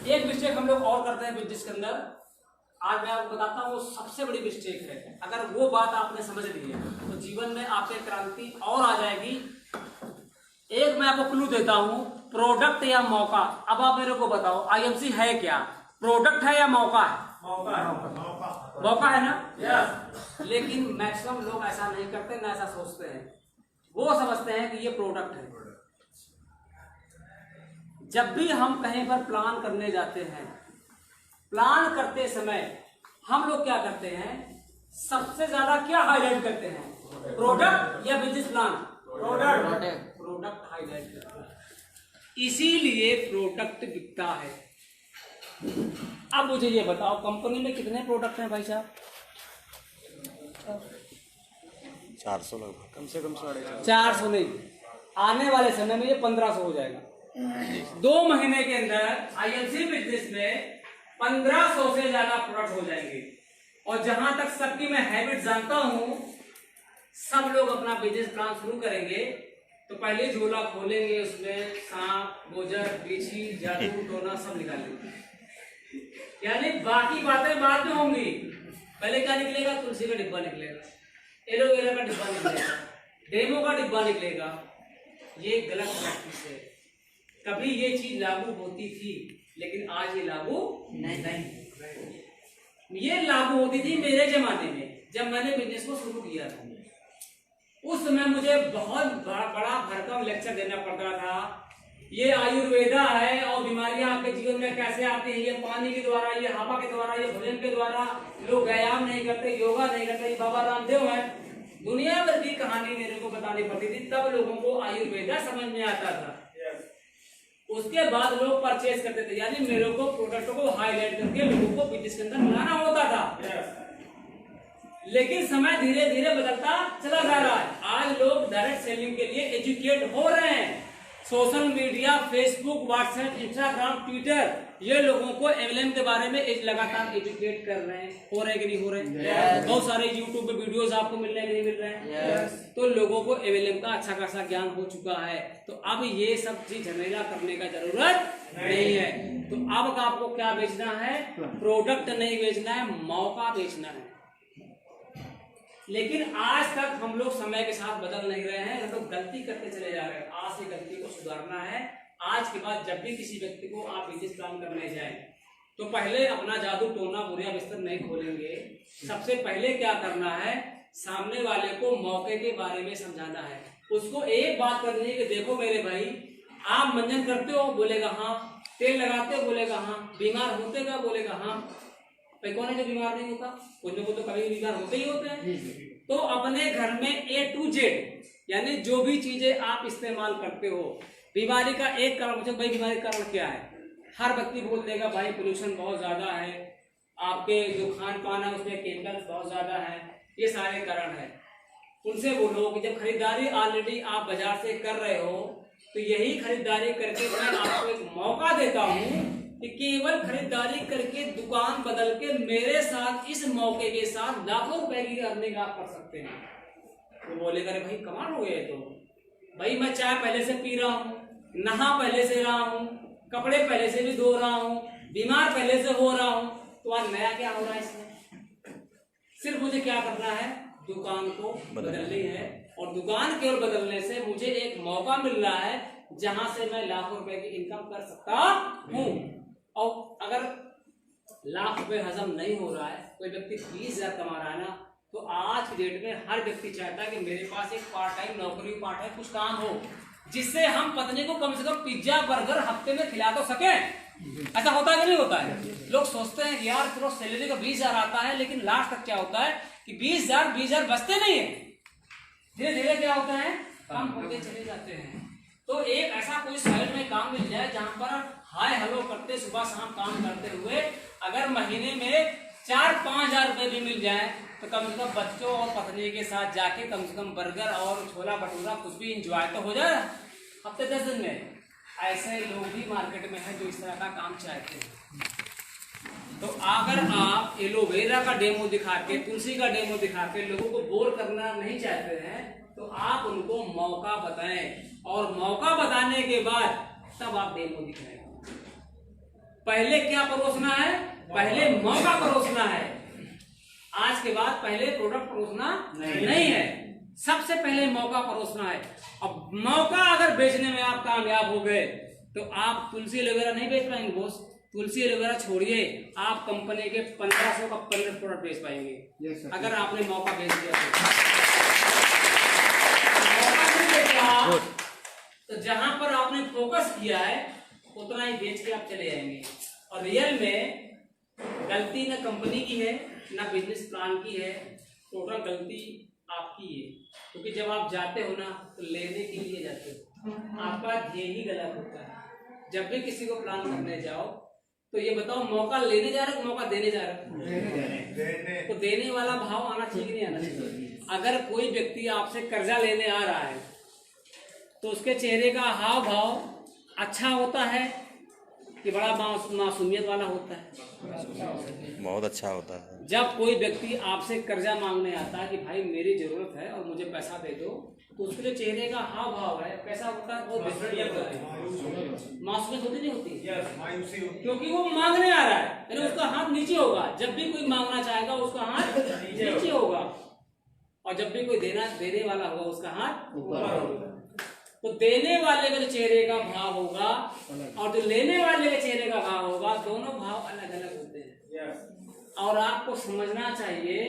एक मिस्टेक हम लोग और करते हैं बिजनेस के अंदर। आज मैं आपको बताता हूँ वो सबसे बड़ी मिस्टेक है। अगर वो बात आपने समझ ली है तो जीवन में आपके क्रांति और आ जाएगी। एक मैं आपको क्लू देता हूँ, प्रोडक्ट या मौका। अब आप मेरे को बताओ आईएमसी है क्या, प्रोडक्ट है या मौका है? मौका है ना? यस। लेकिन मैक्सिमम लोग ऐसा नहीं करते, ना ऐसा सोचते हैं। वो समझते हैं कि ये प्रोडक्ट है। जब भी हम कहीं पर प्लान करने जाते हैं, प्लान करते समय हम लोग क्या करते हैं, सबसे ज्यादा क्या हाईलाइट करते हैं, प्रोडक्ट या बिजनेस प्लान? प्रोडक्ट हाईलाइट करते हैं, इसीलिए प्रोडक्ट बिकता है। अब मुझे ये बताओ कंपनी में कितने प्रोडक्ट हैं भाई साहब? 400 लगभग, कम से कम 450। 400 नहीं, आने वाले समय में ये 1500 हो जाएगा। 2 महीने के अंदर आईएमसी बिजनेस में 1500 से ज्यादा प्रोडक्ट हो जाएंगे। और जहां तक सबकी मैं हैबिट जानता हूं, सब लोग अपना बिजनेस प्लान शुरू करेंगे तो पहले झोला खोलेंगे, उसमें सांप, गोजर, बिच्छी, जादू टोना सब निकालेंगे। यानी बाकी बातें बाद में होंगी। पहले क्या निकलेगा? तुलसी का डिब्बा निकलेगा, एलोवेरा का डिब्बा निकलेगा, डेमो का डिब्बा निकलेगा। ये गलत प्रैक्टिस है। कभी ये चीज लागू होती थी, लेकिन आज ये लागू नहीं। ये लागू होती थी मेरे जमाने में, जब मैंने बिजनेस को शुरू किया था। उस समय मुझे बहुत बड़ा भरकम लेक्चर देना पड़ता था। ये आयुर्वेदा है और बीमारियां आपके जीवन में कैसे आती हैं, ये पानी के द्वारा, ये हवा के द्वारा, ये भोजन के द्वारा। लोग व्यायाम नहीं करते, योगा नहीं करते। बाबा रामदेव है, दुनिया भर की कहानी मेरे को बतानी पड़ती थी, तब लोगों को आयुर्वेदा समझ में आता था। उसके बाद लोग परचेज करते थे। यानी मेरे को प्रोडक्ट को हाईलाइट करके लोगों को बिजनेस के अंदर लाना होता था। लेकिन समय धीरे धीरे बदलता चला जा रहा है। आज लोग डायरेक्ट सेलिंग के लिए एजुकेट हो रहे हैं। Social media, Facebook, WhatsApp, Instagram, Twitter, ये लोगों को एमएलएम के बारे में लगातार एजुकेट कर रहे हैं। हो रहे कि नहीं हो रहे? बहुत सारे यूट्यूब पे वीडियोस आपको मिल रहे हैं कि नहीं मिल रहे हैं? तो लोगों को एमएलएम का अच्छा खासा ज्ञान हो चुका है। तो अब ये सब चीज झमेला करने का जरूरत नहीं है। तो अब आपको क्या बेचना है? प्रोडक्ट नहीं बेचना है, मौका बेचना है। लेकिन आज तक हम लोग समय के साथ बदल नहीं रहे हैं, हम लोग गलती करते चले जा रहे हैं। आज से गलती को सुधारना है। आज के बाद जब भी किसी व्यक्ति को आप बिजनेस प्लान करने जाएं, तो पहले अपना जादू टोना बुरिया बिस्तर नहीं खोलेंगे। सबसे पहले क्या करना है, सामने वाले को मौके के बारे में समझाना है। उसको एक बात करनी है कि देखो मेरे भाई, आप मंजन करते हो? बोलेगा हाँ। तेल लगाते हो? बोलेगा हाँ। बीमार होते का? बोलेगा हाँ। भाई कौन है जो बीमार नहीं होता? कुछ लोग तो कभी बीमार होते ही होते हैं। तो अपने घर में A to Z, यानी जो भी चीजें आप इस्तेमाल करते हो, बीमारी का एक कारण पूछो, भाई बीमारी का कारण क्या है? हर व्यक्ति बोल देगा भाई पोल्यूशन बहुत ज्यादा है, आपके जो खान पान है उसमें केमिकल्स बहुत ज्यादा है, ये सारे कारण है। उनसे बोलो कि जब खरीदारी ऑलरेडी आप बाजार से कर रहे हो, तो यही खरीदारी करके मैं आपको एक मौका देता हूँ कि केवल खरीदारी करके दुकान बदल के मेरे साथ इस मौके के साथ लाखों रुपए की अर्निंग आप कर सकते हैं। तो बोलेगा अरे भाई कमाल हो गए। तो भाई मैं चाय पहले से पी रहा हूँ, नहा पहले से रहा हूँ, कपड़े पहले से भी धो रहा हूँ, बीमार पहले से हो रहा हूँ, तो आज नया क्या हो रहा है इसमें? सिर्फ मुझे क्या करना है, दुकान को बदलनी है। और दुकान केवल बदलने से मुझे एक मौका मिल रहा है जहां से मैं लाखों रुपए की इनकम कर सकता हूँ। और अगर लाख रुपए हजम नहीं हो रहा है, कोई व्यक्ति 20,000 कमा रहा है ना, तो आज की डेट में हर व्यक्ति चाहता है कि मेरे पास एक पार्ट टाइम नौकरी, पार्ट टाइम कुछ काम हो, जिससे हम पत्नी को कम से कम पिज्जा बर्गर हफ्ते में खिला तो सके। ऐसा होता है कि नहीं होता है? लोग सोचते हैं कि यार चलो सैलरी का 20,000 आता है, लेकिन लास्ट तक क्या होता है कि 20,000 बचते नहीं है। धीरे धीरे क्या होता है, काम होते चले जाते हैं। तो एक ऐसा कोई साइड में काम मिल जाए जहां पर हाय हेलो करते सुबह शाम काम करते हुए अगर महीने में 4-5 हजार रुपए भी मिल जाए, तो कम से कम बच्चों और पत्नी के साथ जाके कम से कम बर्गर और छोला भटूरा कुछ भी इंजॉय तो हो जाए हफ्ते 10 दिन में। ऐसे लोग भी मार्केट में हैं जो इस तरह का काम चाहते हैं। तो अगर आप एलोवेरा का डेमो दिखा के, तुलसी का डेमो दिखा के लोगों को बोर करना नहीं चाहते हैं, तो आप उनको मौका बताएं। और मौका बताने के बाद तब आप डेमो दिखाएं। पहले क्या परोसना है, पहले मौका परोसना है। आज के बाद पहले प्रोडक्ट परोसना नहीं है, सबसे पहले मौका परोसना है। अब मौका अगर बेचने में आप कामयाब हो गए तो आप तुलसी एलोवेरा नहीं बेच पाएंगे बॉस। तुलसी एलोवेरा छोड़िए, आप कंपनी के 1500 का 15 प्रोडक्ट बेच पाएंगे अगर आपने मौका बेच दिया मौका नहीं बेचा तो जहां पर आपने फोकस किया है उतना ही बेच के आप चले जाएंगे। और रियल में गलती ना कंपनी की है ना बिजनेस प्लान की है, टोटल गलती आपकी है। क्योंकि जब आप जाते हो ना तो लेने के लिए जाते हो, आपका ध्येय ही गलत होता है। जब भी किसी को प्लान करने जाओ तो ये बताओ मौका लेने जा रहे हो मौका देने जा रहे हो, तो देने वाला भाव आना चाहिए नहीं आना चाहिए। अगर कोई व्यक्ति आपसे कर्जा लेने आ रहा है तो उसके चेहरे का हाव भाव अच्छा होता है कि बड़ा मासूमियत वाला होता है? बहुत अच्छा होता है। जब कोई व्यक्ति आपसे कर्जा मांगने आता है कि भाई मेरी जरूरत है और मुझे पैसा दे दो, तो उसके जो चेहरे का हाव भाव है कैसा होता है? बहुत डिफरेंट होता है। मासूमियत होती नहीं होती, क्योंकि वो मांगने आ रहा है, यानी उसका हाथ नीचे होगा। जब भी कोई मांगना चाहेगा उसका हाथ नीचे होगा, और जब भी कोई देने वाला होगा उसका हाथ ऊपर होगा। तो देने वाले के चेहरे का भाव होगा और जो लेने वाले के चेहरे का भाव होगा, दोनों भाव अलग अलग होते हैं। और आपको समझना चाहिए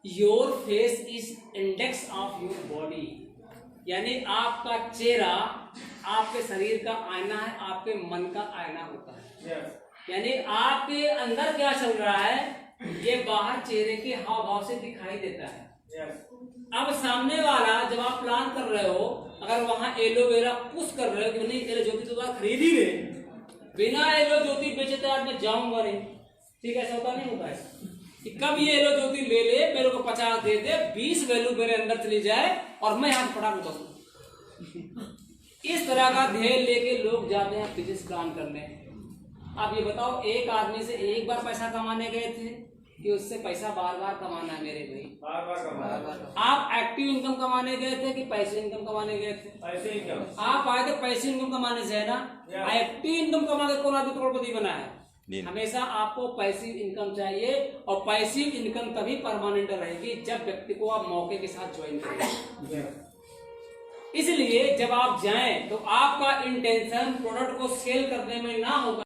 your face is index of your body, यानी आपका चेहरा आपके शरीर का आईना है, आपके मन का आईना होता है। यानी आपके अंदर क्या चल रहा है ये बाहर चेहरे के हाव भाव से दिखाई देता है। अब सामने वाला जब आप प्लान कर रहे हो, अगर वहां एलोवेरा पुश कर रहे हो कि नहीं एलो ज्योति तो खरीद ही रहे, बिना एलो ज्योति बेचे तो आज मैं जाऊंगा नहीं, ठीक है? ऐसा होता नहीं होता है कि कब ये एलो ज्योति ले ले, मेरे को 50 दे दे, 20 वैल्यू मेरे अंदर चली जाए और मैं यहाँ पड़ा बताऊँ। इस तरह का ध्येय लेके लोग जाते हैं बिजनेस प्लान करने। आप ये बताओ, एक आदमी से एक बार पैसा कमाने गए थे कि उससे पैसा बार बार कमाना है? मेरे भाई बार बार कमाना। आप एक्टिव इनकम कमाने गए थे कि पैसे इनकम कमाने गए थे? पैसे इनकम। आप आए थे पैसे इनकम कमाने से, है ना? एक्टिव इनकम कमा के कौन आदमी करोड़पति बना है? हमेशा आपको पैसिव इनकम चाहिए, और पैसिव इनकम तभी परमानेंट रहेगी जब व्यक्ति को आप मौके के साथ ज्वाइन करें। इसलिए जब आप जाएं तो आपका इंटेंशन प्रोडक्ट को सेल करने में ना होगा।